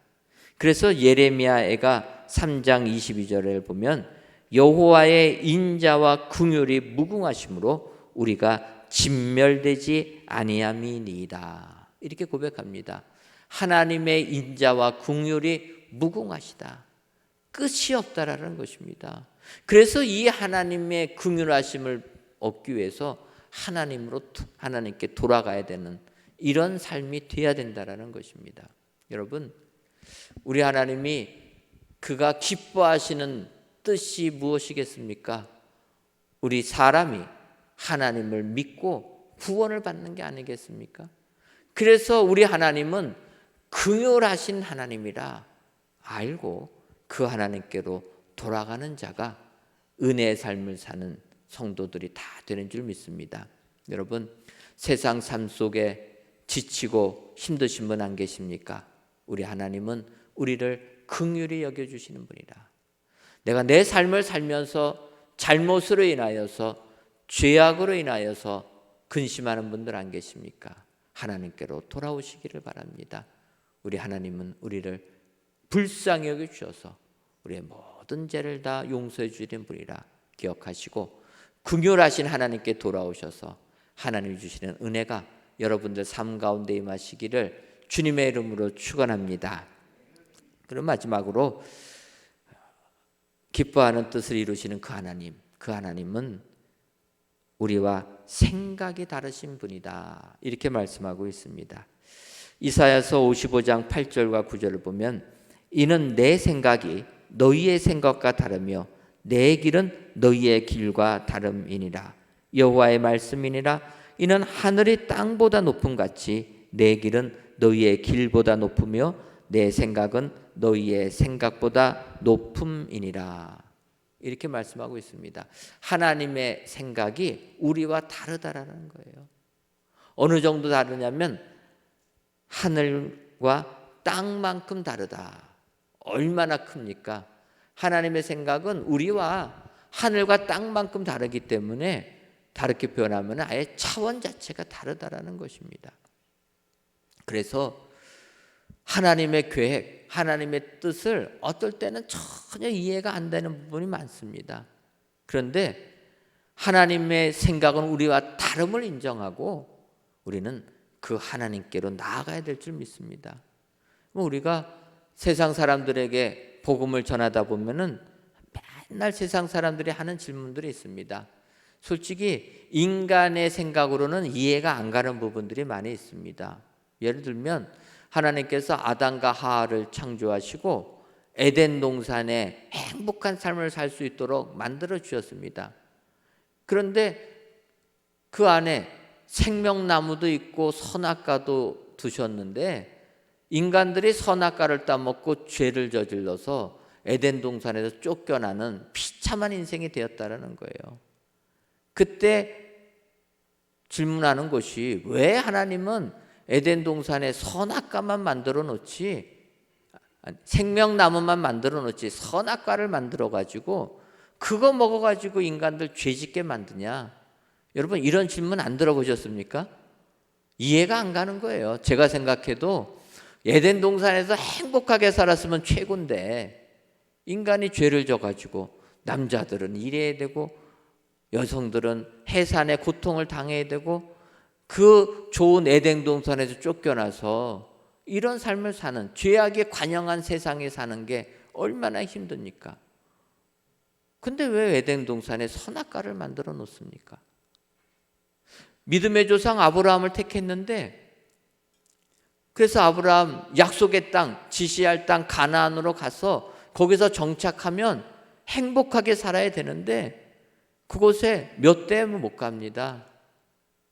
그래서 예레미야가 3장 22절을 보면 여호와의 인자와 긍휼이 무궁하심으로 우리가 진멸되지 아니함이니이다. 이렇게 고백합니다. 하나님의 인자와 긍휼이 무궁하시다. 끝이 없다라는 것입니다. 그래서 이 하나님의 긍휼하심을 얻기 위해서 하나님께 돌아가야 되는 이런 삶이 돼야 된다라는 것입니다. 여러분, 우리 하나님이 그가 기뻐하시는 뜻이 무엇이겠습니까? 우리 사람이 하나님을 믿고 구원을 받는 게 아니겠습니까? 그래서 우리 하나님은 긍휼하신 하나님이라 알고 그 하나님께로 돌아가는 자가 은혜의 삶을 사는 성도들이 다 되는 줄 믿습니다. 여러분, 세상 삶 속에 지치고 힘드신 분 안 계십니까? 우리 하나님은 우리를 긍휼히 여겨주시는 분이라. 내가 내 삶을 살면서 잘못으로 인하여서 죄악으로 인하여서 근심하는 분들 안 계십니까? 하나님께로 돌아오시기를 바랍니다. 우리 하나님은 우리를 불쌍히 여겨주셔서 우리의 모든 죄를 다 용서해 주시는 분이라 기억하시고 긍휼하신 하나님께 돌아오셔서 하나님이 주시는 은혜가 여러분들 삶 가운데 임하시기를 주님의 이름으로 축원합니다. 그럼 마지막으로 기뻐하는 뜻을 이루시는 그 하나님은 우리와 생각이 다르신 분이다. 이렇게 말씀하고 있습니다. 이사야서 55장 8절과 9절을 보면 이는 내 생각이 너희의 생각과 다르며 내 길은 너희의 길과 다름이니라. 여호와의 말씀이니라. 이는 하늘이 땅보다 높음 같이 내 길은 너희의 길보다 높으며 내 생각은 너희의 생각보다 높음이니라. 이렇게 말씀하고 있습니다. 하나님의 생각이 우리와 다르다라는 거예요. 어느 정도 다르냐면 하늘과 땅만큼 다르다. 얼마나 큽니까? 하나님의 생각은 우리와 하늘과 땅만큼 다르기 때문에 다르게 표현하면 아예 차원 자체가 다르다라는 것입니다. 그래서 하나님의 계획, 하나님의 뜻을 어떨 때는 전혀 이해가 안 되는 부분이 많습니다. 그런데 하나님의 생각은 우리와 다름을 인정하고 우리는 그 하나님께로 나아가야 될 줄 믿습니다. 우리가 세상 사람들에게 복음을 전하다 보면은 맨날 세상 사람들이 하는 질문들이 있습니다. 솔직히 인간의 생각으로는 이해가 안 가는 부분들이 많이 있습니다. 예를 들면 하나님께서 아담과 하와를 창조하시고 에덴 동산에 행복한 삶을 살 수 있도록 만들어 주셨습니다. 그런데 그 안에 생명나무도 있고 선악과도 두셨는데 인간들이 선악과를 따먹고 죄를 저질러서 에덴 동산에서 쫓겨나는 비참한 인생이 되었다라는 거예요. 그때 질문하는 것이 왜 하나님은 에덴 동산에 선악과만 만들어 놓지 생명나무만 만들어 놓지 선악과를 만들어 가지고 그거 먹어 가지고 인간들 죄짓게 만드냐? 여러분 이런 질문 안 들어보셨습니까? 이해가 안 가는 거예요. 제가 생각해도 에덴 동산에서 행복하게 살았으면 최고인데 인간이 죄를 져가지고 남자들은 일해야 되고 여성들은 해산의 고통을 당해야 되고 그 좋은 에덴 동산에서 쫓겨나서 이런 삶을 사는 죄악에 관영한 세상에 사는 게 얼마나 힘듭니까? 근데 왜 에덴 동산에 선악과를 만들어 놓습니까? 믿음의 조상 아브라함을 택했는데 그래서 아브라함 약속의 땅, 지시할 땅 가나안으로 가서 거기서 정착하면 행복하게 살아야 되는데 그곳에 몇 대 못 갑니다.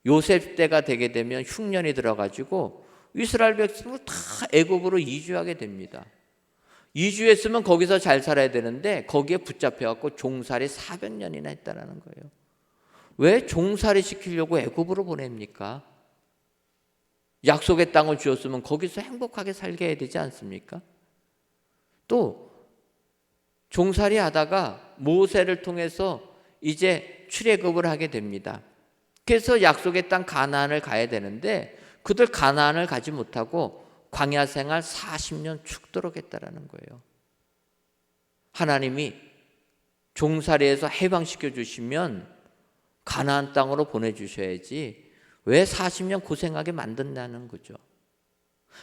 요셉 때가 되게 되면 흉년이 들어가지고 이스라엘 백성을 다 애굽으로 이주하게 됩니다. 이주했으면 거기서 잘 살아야 되는데 거기에 붙잡혀갖고 종살이 400년이나 했다는 거예요. 왜 종살이 시키려고 애굽으로 보냅니까? 약속의 땅을 주었으면 거기서 행복하게 살게 해야 되지 않습니까? 또 종살이 하다가 모세를 통해서 이제 출애굽을 하게 됩니다. 그래서 약속의 땅 가나안을 가야 되는데 그들 가나안을 가지 못하고 광야 생활 40년 죽도록 했다라는 거예요. 하나님이 종살이에서 해방시켜 주시면 가나안 땅으로 보내주셔야지 왜 40년 고생하게 만든다는 거죠.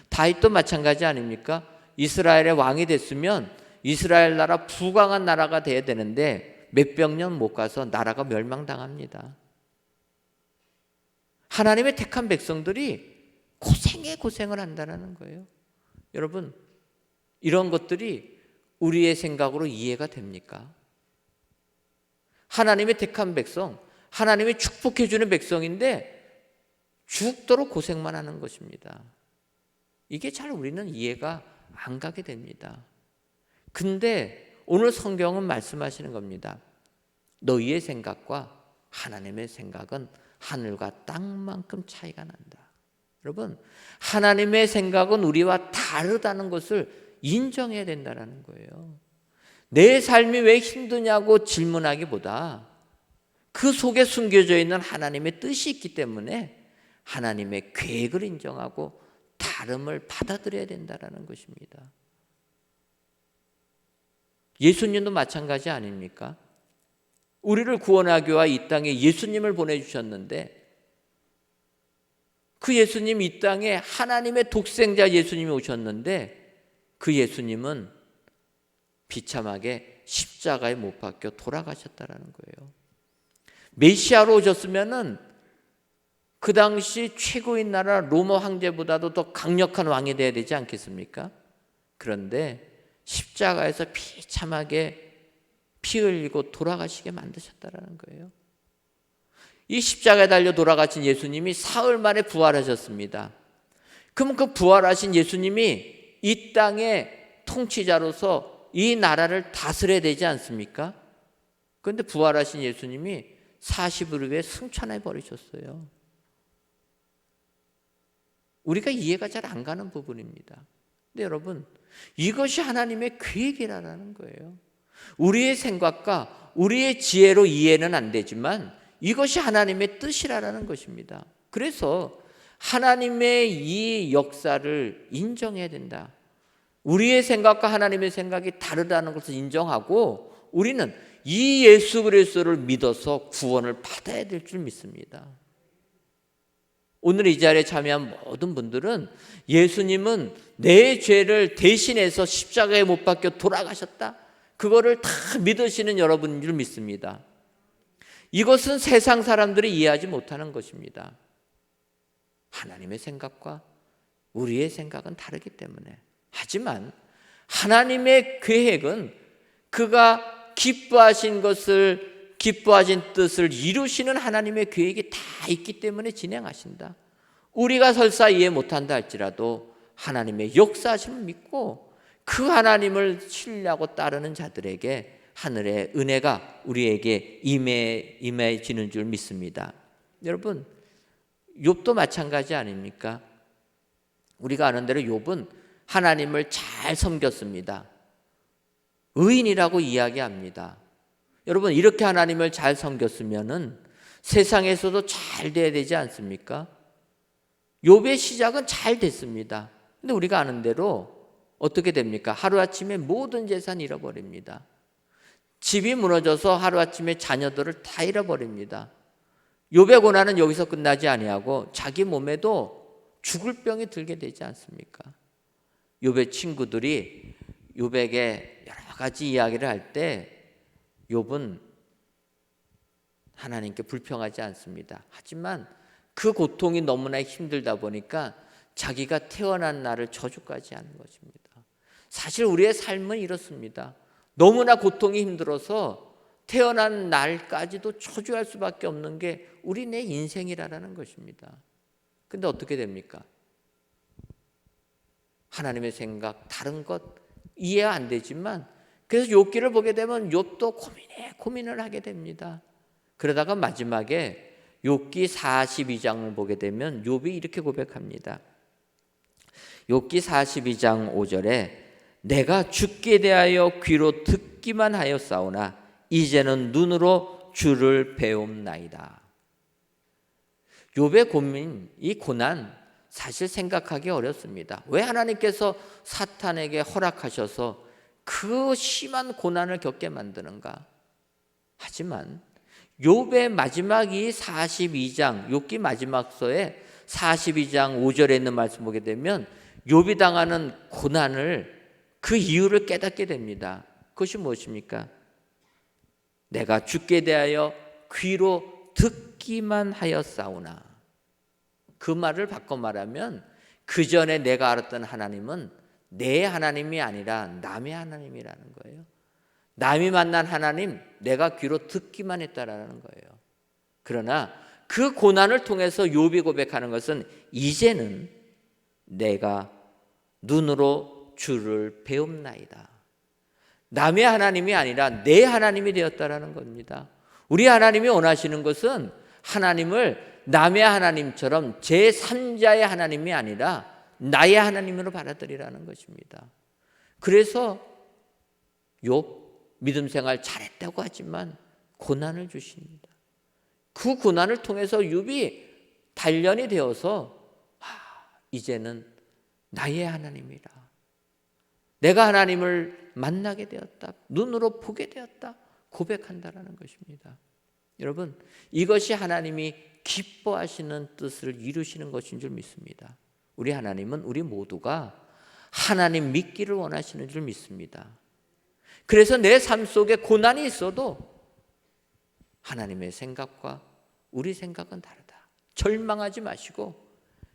다윗도 마찬가지 아닙니까? 이스라엘의 왕이 됐으면 이스라엘 나라 부강한 나라가 돼야 되는데 몇백 년 못 가서 나라가 멸망당합니다. 하나님의 택한 백성들이 고생을 한다는 거예요. 여러분 이런 것들이 우리의 생각으로 이해가 됩니까? 하나님의 택한 백성, 하나님이 축복해 주는 백성인데 죽도록 고생만 하는 것입니다. 이게 잘 우리는 이해가 안 가게 됩니다. 근데 오늘 성경은 말씀하시는 겁니다. 너희의 생각과 하나님의 생각은 하늘과 땅만큼 차이가 난다. 여러분 하나님의 생각은 우리와 다르다는 것을 인정해야 된다는 거예요. 내 삶이 왜 힘드냐고 질문하기보다 그 속에 숨겨져 있는 하나님의 뜻이 있기 때문에 하나님의 계획을 인정하고 다름을 받아들여야 된다는 것입니다. 예수님도 마찬가지 아닙니까? 우리를 구원하기 위해 이 땅에 예수님을 보내주셨는데 그 예수님 이 땅에 하나님의 독생자 예수님이 오셨는데 그 예수님은 비참하게 십자가에 못 박혀 돌아가셨다는 거예요. 메시아로 오셨으면은 그 당시 최고인 나라 로마 황제보다도 더 강력한 왕이 돼야 되지 않겠습니까? 그런데 십자가에서 비참하게 피 흘리고 돌아가시게 만드셨다는 거예요. 이 십자가에 달려 돌아가신 예수님이 사흘 만에 부활하셨습니다. 그럼 그 부활하신 예수님이 이 땅의 통치자로서 이 나라를 다스려야 되지 않습니까? 그런데 부활하신 예수님이 40일 후에 승천해 버리셨어요. 우리가 이해가 잘 안 가는 부분입니다. 근데 여러분 이것이 하나님의 계획이라는 거예요. 우리의 생각과 우리의 지혜로 이해는 안 되지만 이것이 하나님의 뜻이라는 것입니다. 그래서 하나님의 이 역사를 인정해야 된다. 우리의 생각과 하나님의 생각이 다르다는 것을 인정하고 우리는 이 예수 그리스도를 믿어서 구원을 받아야 될 줄 믿습니다. 오늘 이 자리에 참여한 모든 분들은 예수님은 내 죄를 대신해서 십자가에 못 박혀 돌아가셨다. 그거를 다 믿으시는 여러분인 줄 믿습니다. 이것은 세상 사람들이 이해하지 못하는 것입니다. 하나님의 생각과 우리의 생각은 다르기 때문에. 하지만 하나님의 계획은 그가 기뻐하신 뜻을 이루시는 하나님의 계획이 다 있기 때문에 진행하신다. 우리가 설사 이해 못한다 할지라도 하나님의 역사하심을 믿고 그 하나님을 신뢰하고 따르는 자들에게 하늘의 은혜가 우리에게 임해지는 줄 믿습니다. 여러분, 욥도 마찬가지 아닙니까? 우리가 아는 대로 욥은 하나님을 잘 섬겼습니다. 의인이라고 이야기합니다. 여러분, 이렇게 하나님을 잘 섬겼으면은 세상에서도 잘 돼야 되지 않습니까? 욥의 시작은 잘 됐습니다. 근데 우리가 아는 대로 어떻게 됩니까? 하루아침에 모든 재산 잃어버립니다. 집이 무너져서 하루아침에 자녀들을 다 잃어버립니다. 욥의 고난은 여기서 끝나지 아니하고 자기 몸에도 죽을 병이 들게 되지 않습니까? 욥의 친구들이 욥에게 여러 가지 이야기를 할 때 욥은 하나님께 불평하지 않습니다. 하지만 그 고통이 너무나 힘들다 보니까 자기가 태어난 날을 저주까지 하는 것입니다. 사실 우리의 삶은 이렇습니다. 너무나 고통이 힘들어서 태어난 날까지도 저주할 수밖에 없는 게 우리 내 인생이라는 것입니다. 근데 어떻게 됩니까? 하나님의 생각, 다른 것 이해 안 되지만 그래서 욥기를 보게 되면 욥도 고민을 하게 됩니다. 그러다가 마지막에 욥기 42장을 보게 되면 욥이 이렇게 고백합니다. 욥기 42장 5절에 내가 주께 대하여 귀로 듣기만 하였사오나 이제는 눈으로 주를 배움나이다. 욥의 고민, 이 고난 사실 생각하기 어렵습니다. 왜 하나님께서 사탄에게 허락하셔서 그 심한 고난을 겪게 만드는가? 하지만 욥의 마지막 이 42장, 욥기 마지막서에 42장 5절에 있는 말씀 보게 되면 욥이 당하는 고난을 그 이유를 깨닫게 됩니다. 그것이 무엇입니까? 내가 주께 대하여 귀로 듣기만 하였사오나. 그 말을 바꿔 말하면 그 전에 내가 알았던 하나님은 내 하나님이 아니라 남의 하나님이라는 거예요. 남이 만난 하나님, 내가 귀로 듣기만 했다라는 거예요. 그러나 그 고난을 통해서 욥이 고백하는 것은 이제는 내가 눈으로 주를 배움나이다. 남의 하나님이 아니라 내 하나님이 되었다라는 겁니다. 우리 하나님이 원하시는 것은 하나님을 남의 하나님처럼 제3자의 하나님이 아니라 나의 하나님으로 받아들이라는 것입니다. 그래서 욥 믿음 생활 잘했다고 하지만 고난을 주십니다. 그 고난을 통해서 욥이 단련이 되어서 이제는 나의 하나님이라. 내가 하나님을 만나게 되었다. 눈으로 보게 되었다. 고백한다라는 것입니다. 여러분, 이것이 하나님이 기뻐하시는 뜻을 이루시는 것인 줄 믿습니다. 우리 하나님은 우리 모두가 하나님 믿기를 원하시는 줄 믿습니다. 그래서 내 삶 속에 고난이 있어도 하나님의 생각과 우리 생각은 다르다. 절망하지 마시고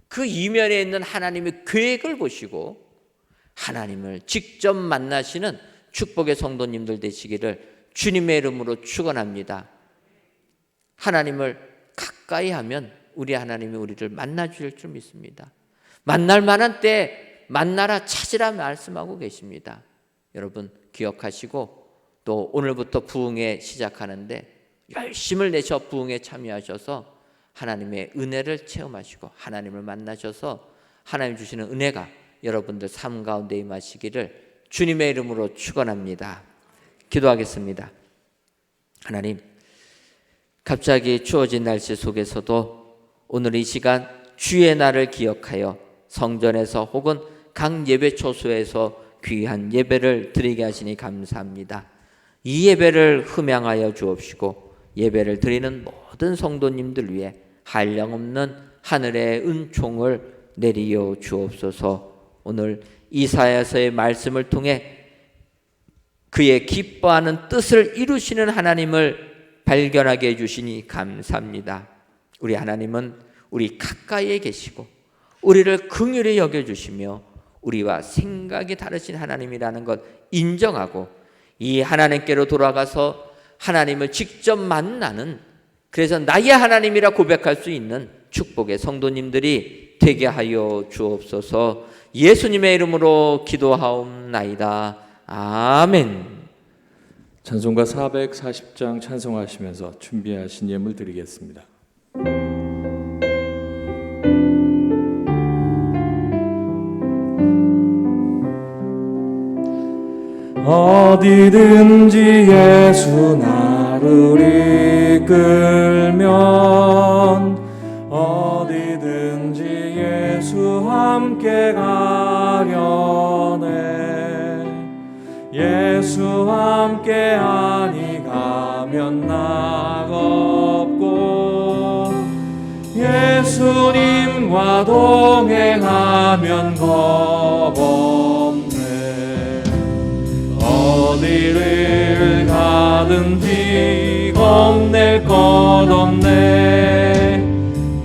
그 이면에 있는 하나님의 계획을 보시고 하나님을 직접 만나시는 축복의 성도님들 되시기를 주님의 이름으로 축원합니다. 하나님을 가까이 하면 우리 하나님이 우리를 만나 주실 줄 믿습니다. 만날 만한 때 만나라 찾으라 말씀하고 계십니다. 여러분 기억하시고 또 오늘부터 부흥회 시작하는데 열심을 내셔 부흥에 참여하셔서 하나님의 은혜를 체험하시고 하나님을 만나셔서 하나님 주시는 은혜가 여러분들 삶 가운데 임하시기를 주님의 이름으로 축원합니다. 기도하겠습니다. 하나님, 갑자기 추워진 날씨 속에서도 오늘 이 시간 주의 날을 기억하여 성전에서 혹은 각 예배 초소에서 귀한 예배를 드리게 하시니 감사합니다. 이 예배를 흠양하여 주옵시고 예배를 드리는 모든 성도님들 위해 한량없는 하늘의 은총을 내리어 주옵소서. 오늘 이사야서의 말씀을 통해 그의 기뻐하는 뜻을 이루시는 하나님을 발견하게 해주시니 감사합니다. 우리 하나님은 우리 가까이에 계시고 우리를 긍휼히 여겨주시며 우리와 생각이 다르신 하나님이라는 것 인정하고 이 하나님께로 돌아가서 하나님을 직접 만나는, 그래서 나의 하나님이라 고백할 수 있는 축복의 성도님들이 되게 하여 주옵소서. 예수님의 이름으로 기도하옵나이다. 아멘. 찬송가 440장 찬송하시면서 준비하신 예물 드리겠습니다. 어디든지 예수 나를 이끌면 어디든지 예수 함께 가려네. 예수 함께 하니 가면 낙 없고 예수님과 동행하면 겁 없네. 어디를 가든지 겁낼 것 없네.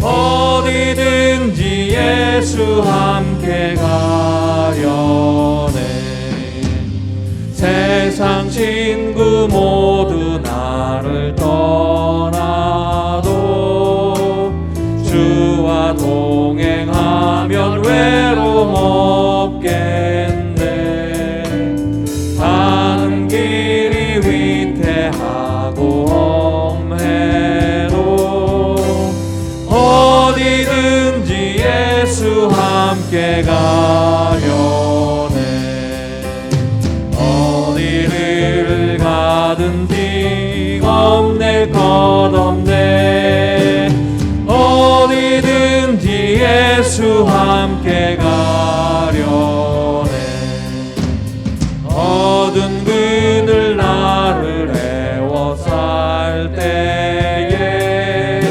어디든지 예수 함께 가려네. 세상 친구 모두 나를 떠나도 주와 동행하면 외로움 없겠네. 가는 길이 위태하고 험해도 어디든지 예수 함께 가려네. 어디를 가든지 겁낼 것 없네. 어디든지 예수 함께 가려네. 어두운 그늘 나를 애워쌀 때에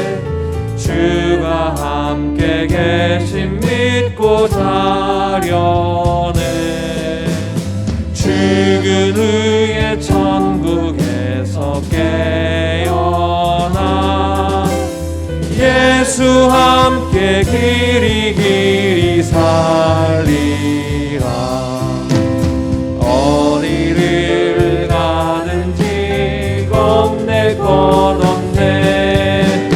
주가 함께 계심 믿고 자려네. 죽은 후에 천국에서 깨어나 예수 함께 길이 살리라. 어디를 가든지 겁낼 것 없네.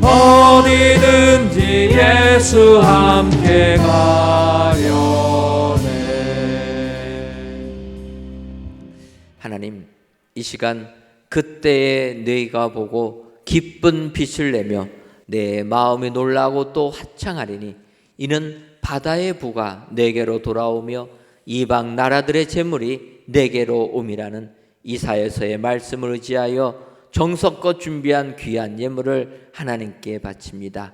어디든지 예수 함께 가려네. 하나님, 이 시간 그때에 너희가 보고 기쁜 빛을 내며 내 마음이 놀라고 또 화창하리니 이는 바다의 부가 내게로 돌아오며 이방 나라들의 재물이 내게로 옴이라는 이사야서의 말씀을 의지하여 정성껏 준비한 귀한 예물을 하나님께 바칩니다.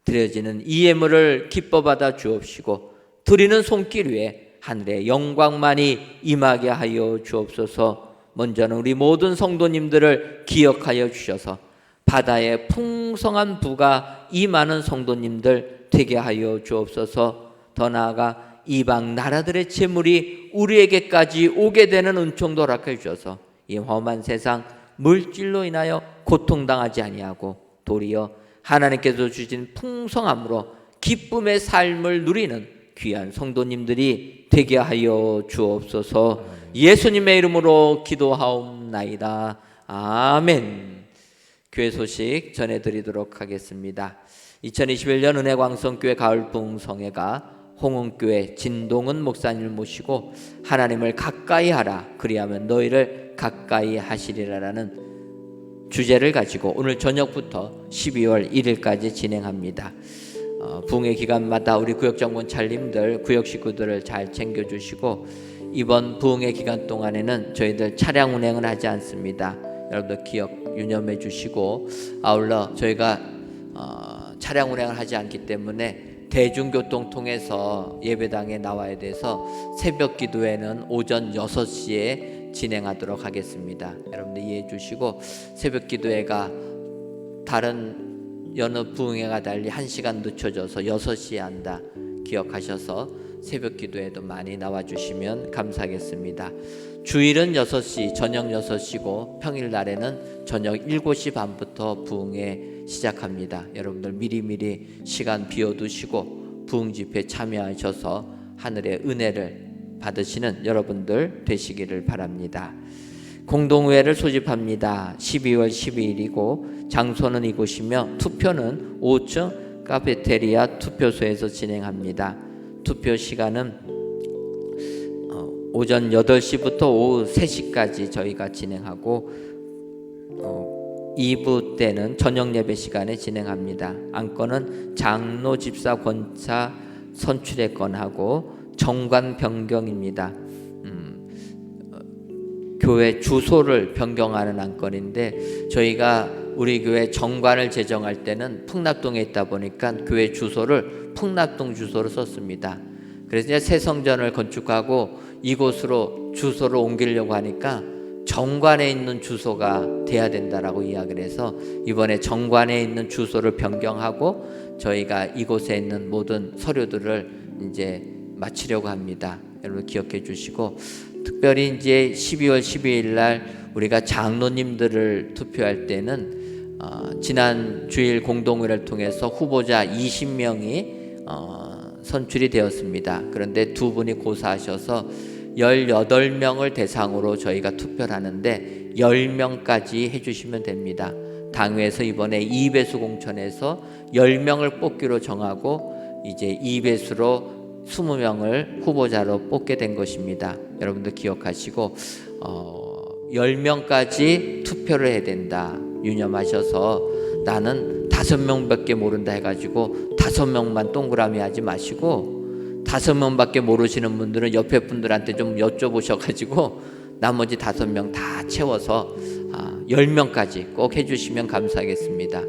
드려지는 이 예물을 기뻐 받아 주옵시고 드리는 손길 위에 하늘의 영광만이 임하게 하여 주옵소서. 먼저는 우리 모든 성도님들을 기억하여 주셔서 바다의 풍성한 부가 이 많은 성도님들 되게 하여 주옵소서. 더 나아가 이방 나라들의 재물이 우리에게까지 오게 되는 은총도 허락해 주셔서 이 험한 세상 물질로 인하여 고통당하지 아니하고 도리어 하나님께서 주신 풍성함으로 기쁨의 삶을 누리는 귀한 성도님들이 되게 하여 주옵소서. 예수님의 이름으로 기도하옵나이다. 아멘. 교회 소식 전해드리도록 하겠습니다. 2021년 은혜광성교회 가을 부흥성회가 홍은교회 진동은 목사님을 모시고 하나님을 가까이 하라 그리하면 너희를 가까이 하시리라라는 주제를 가지고 오늘 저녁부터 12월 1일까지 진행합니다. 부흥회 기간마다 우리 구역장군 찰님들 구역 식구들을 잘 챙겨주시고 이번 부흥회 기간 동안에는 저희들 차량 운행을 하지 않습니다. 여러분들 기억 유념해 주시고, 아울러 저희가 차량 운행을 하지 않기 때문에 대중교통 통해서 예배당에 나와야 돼서 새벽 기도회는 오전 6시에 진행하도록 하겠습니다. 여러분들 이해해 주시고, 새벽 기도회가 다른 여느 부흥회가 달리 1시간 늦춰져서 6시에 한다 기억하셔서 새벽 기도회도 많이 나와주시면 감사하겠습니다. 주일은 6시, 저녁 6시고 평일날에는 저녁 7시 반부터 부흥회 시작합니다. 여러분들 미리미리 시간 비워두시고 부흥 집회 참여하셔서 하늘의 은혜를 받으시는 여러분들 되시기를 바랍니다. 공동회를 소집합니다. 12월 12일이고 장소는 이곳이며 투표는 5층 카페테리아 투표소에서 진행합니다. 투표 시간은 오전 8시부터 오후 3시까지 저희가 진행하고 2부 때는 저녁 예배 시간에 진행합니다. 안건은 장로 집사 권사 선출의 건하고 정관 변경입니다. 교회 주소를 변경하는 안건인데, 저희가 우리 교회 정관을 제정할 때는 풍납동에 있다 보니까 교회 주소를 풍납동 주소로 썼습니다. 그래서 이제 새 성전을 건축하고 이곳으로 주소를 옮기려고 하니까 정관에 있는 주소가 돼야 된다라고 이야기를 해서 이번에 정관에 있는 주소를 변경하고 저희가 이곳에 있는 모든 서류들을 이제 마치려고 합니다. 여러분 기억해 주시고, 특별히 이제 12월 12일 날 우리가 장로님들을 투표할 때는 지난 주일 공동회를 통해서 후보자 20명이 선출이 되었습니다. 그런데 두 분이 고사하셔서 18명을 대상으로 저희가 투표를 하는데 10명까지 해주시면 됩니다. 당회에서 이번에 2배수 공천에서 10명을 뽑기로 정하고 이제 2배수로 20명을 후보자로 뽑게 된 것입니다. 여러분들 기억하시고 10명까지 투표를 해야 된다 유념하셔서, 나는 5명밖에 모른다 해가지고 5명만 동그라미 하지 마시고 5명밖에 모르시는 분들은 옆에 분들한테 좀 여쭤보셔가지고 나머지 5명 다 채워서 10명까지 꼭 해주시면 감사하겠습니다.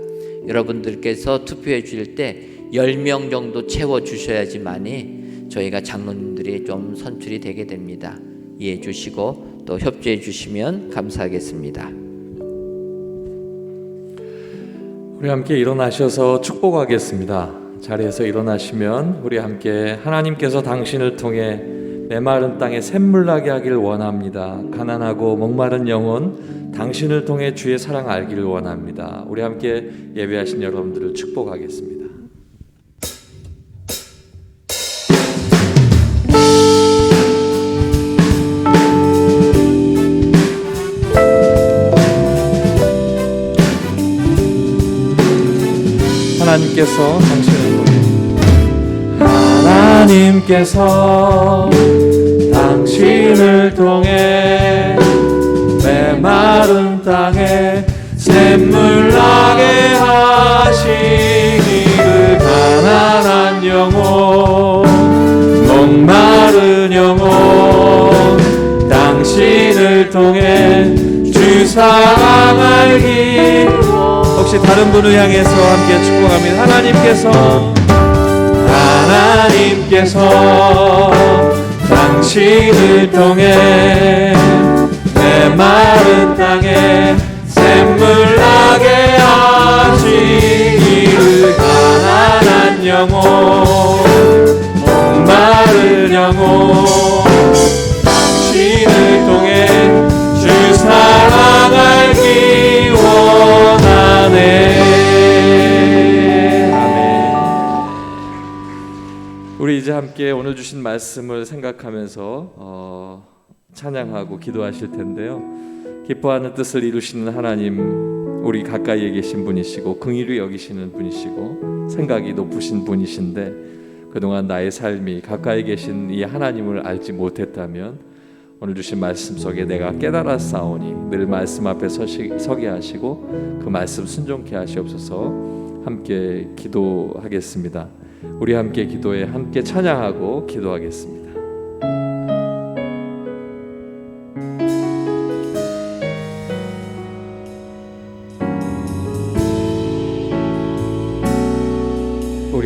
여러분들께서 투표해 주실 때 10명 정도 채워주셔야지만이 저희가 장로님들이 좀 선출이 되게 됩니다. 이해해 주시고 또 협조해 주시면 감사하겠습니다. 우리 함께 일어나셔서 축복하겠습니다. 자리에서 일어나시면 우리 함께 하나님께서 당신을 통해 메마른 땅에 샘물 나게 하기를 원합니다. 가난하고 목마른 영혼 당신을 통해 주의 사랑 알기를 원합니다. 우리 함께 예배하신 여러분들을 축복하겠습니다. 하나님께서 당신을 통해 메마른 땅에 샘물 나게 하시기를, 가난한 영혼 목마른 영혼 당신을 통해 주 사랑 알기. 혹시 다른 분을 향해서 함께 축복합니다. 하나님께서 당신을 통해 메마른 땅에 샘물 나게 하시기를, 가난한 영혼 목마른 영혼 당신을 통해 주 사랑 알기 원하네. 아멘. 우리 이제 함께 오늘 주신 말씀을 생각하면서 찬양하고 기도하실 텐데요. 기뻐하는 뜻을 이루시는 하나님, 우리 가까이에 계신 분이시고 긍휼히 여기시는 분이시고 생각이 높으신 분이신데, 그동안 나의 삶이 가까이 계신 이 하나님을 알지 못했다면 오늘 주신 말씀 속에 내가 깨달았사오니 늘 말씀 앞에 서게 하시고 그 말씀 순종케 하시옵소서. 함께 기도하겠습니다. 우리 함께 기도해 함께 찬양하고 기도하겠습니다.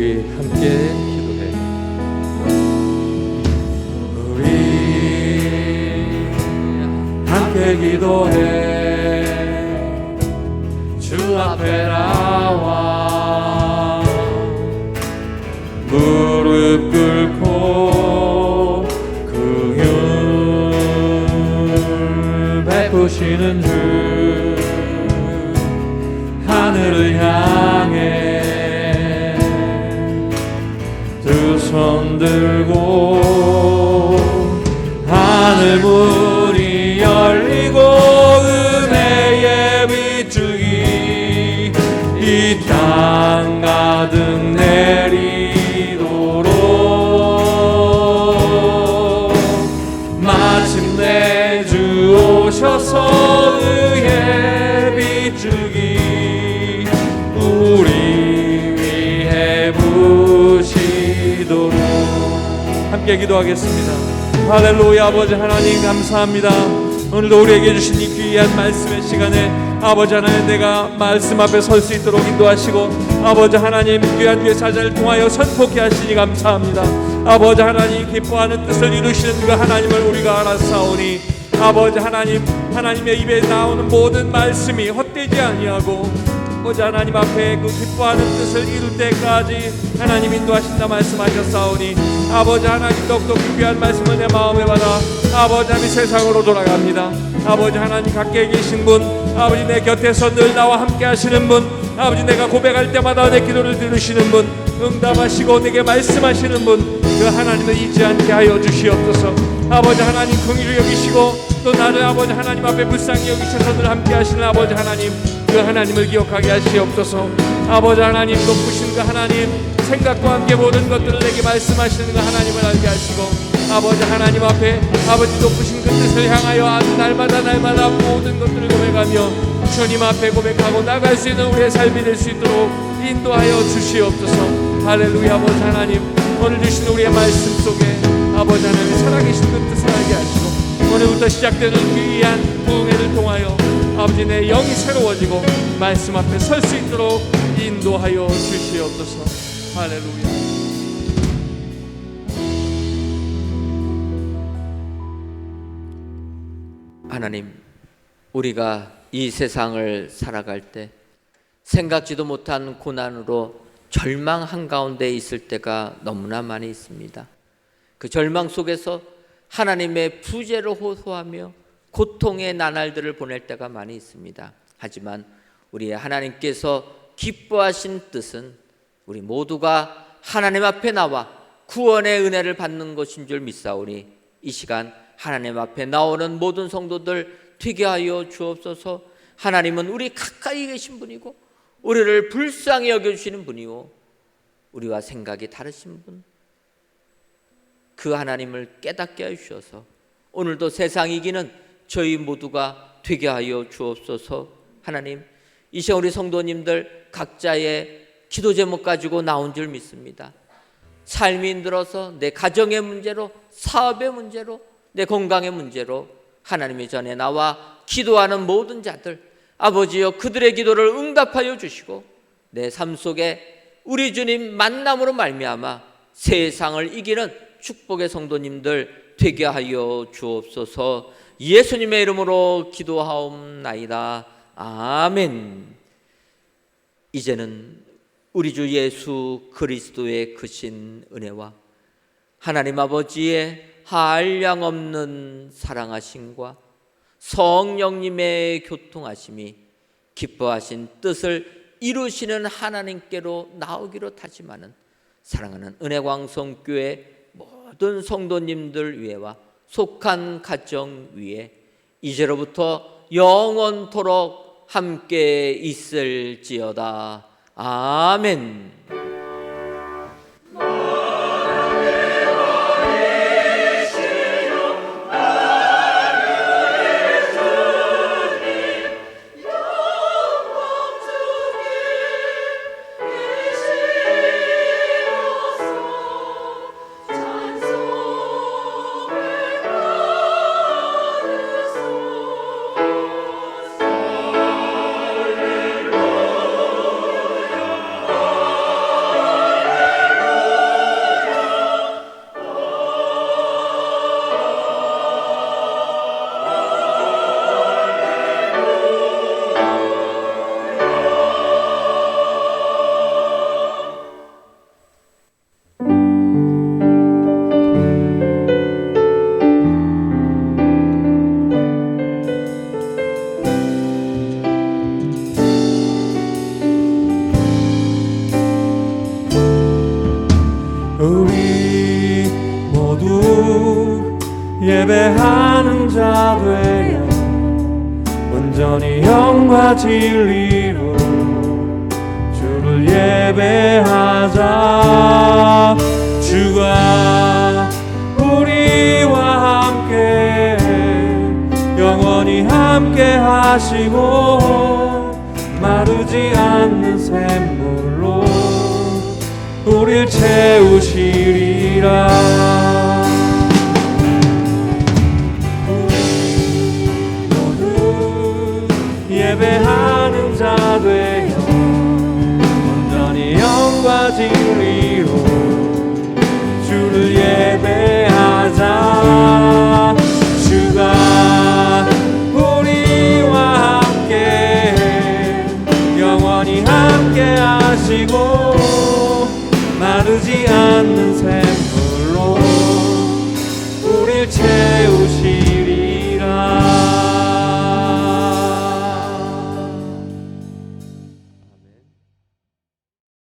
우리 함께 기도해. 우리 함께 기도해. 주 앞에 나와 무릎 꿇고 긍휼 베푸시는 주 하늘을 향해 두 손 들고 하늘 문이 열리고 은혜의 비추기 이 땅 가득 내리도록 마침내 주 오셔서 의의 비추기 우리 위해 부시도록 함께 기도하겠습니다. 할렐루야. 아버지 하나님 감사합니다. 오늘도 우리에게 주신 이 귀한 말씀의 시간에 아버지 하나님 내가 말씀 앞에 설 수 있도록 인도하시고 아버지 하나님 귀한 주의 사자를 통하여 선포케 하시니 감사합니다. 아버지 하나님 기뻐하는 뜻을 이루시는 그 하나님을 우리가 알았사오니 아버지 하나님 하나님의 입에 나오는 모든 말씀이 헛되지 아니하고 아버지 하나님 앞에 그 기뻐하는 뜻을 이룰 때까지 하나님 인도하신다 말씀하셨사오니 아버지 하나님 더욱더 귀한 말씀을 내 마음에 받아 아버지 하나님 세상으로 돌아갑니다. 아버지 하나님 밖에 계신 분 아버지 내 곁에서 늘 나와 함께 하시는 분 아버지 내가 고백할 때마다 내 기도를 들으시는 분 응답하시고 내게 말씀하시는 분 그 하나님을 잊지 않게 하여 주시옵소서. 아버지 하나님 긍휼히 여기시고 또 나를 아버지 하나님 앞에 불쌍히 여기셔서 늘 함께 하시는 아버지 하나님 그 하나님을 기억하게 하시옵소서. 아버지 하나님 높으신 그 하나님 생각과 함께 모든 것들을 내게 말씀하시는 그 하나님을 알게 하시고 아버지 하나님 앞에 아버지 높으신 그 뜻을 향하여 아주 날마다 모든 것들을 고백하며 주님 앞에 고백하고 나갈 수 있는 우리의 삶이 될 수 있도록 인도하여 주시옵소서. 할렐루야. 아버지 하나님 오늘 주신 우리의 말씀 속에 아버지 하나님 살아계신 그 뜻을 알게 하시고 오늘부터 시작되는 귀한 부흥회를 통하여 아버지 내 영이 새로워지고 말씀 앞에 설 수 있도록 인도하여 주시옵소서. 할렐루야. 하나님, 우리가 이 세상을 살아갈 때 생각지도 못한 고난으로 절망 한가운데 있을 때가 너무나 많이 있습니다. 그 절망 속에서 하나님의 부재를 호소하며 고통의 나날들을 보낼 때가 많이 있습니다. 하지만 우리 하나님께서 기뻐하신 뜻은 우리 모두가 하나님 앞에 나와 구원의 은혜를 받는 것인 줄 믿사오니 이 시간 하나님 앞에 나오는 모든 성도들 되게 하여 주옵소서. 하나님은 우리 가까이 계신 분이고 우리를 불쌍히 여겨주시는 분이요 우리와 생각이 다르신 분, 그 하나님을 깨닫게 해주셔서 오늘도 세상 이기는 저희 모두가 되게 하여 주옵소서. 하나님, 이 시간 우리 성도님들 각자의 기도 제목 가지고 나온 줄 믿습니다. 삶이 힘들어서 내 가정의 문제로, 사업의 문제로, 내 건강의 문제로 하나님의 전에 나와 기도하는 모든 자들 아버지여 그들의 기도를 응답하여 주시고 내 삶 속에 우리 주님 만남으로 말미암아 세상을 이기는 축복의 성도님들 되게 하여 주옵소서. 예수님의 이름으로 기도하옵나이다. 아멘. 이제는 우리 주 예수 그리스도의 크신 은혜와 하나님 아버지의 한량없는 사랑하심과 성령님의 교통하심이 기뻐하신 뜻을 이루시는 하나님께로 나오기로 다짐하는 사랑하는 은혜광성교회 모든 성도님들 위에와 속한 가정 위에 이제로부터 영원토록 함께 있을지어다. 아멘. 온전히 영과 진리로 주를 예배하자. 주가 우리와 함께 영원히 함께 하시고 마르지 않는 샘물로 우릴 채우시리라. 우리 모두 예배하는 자 되어 온전히 영과 진리로 주를 예배하자. 주가 우리와 함께 영원히 함께 하시고 마르지 않는 새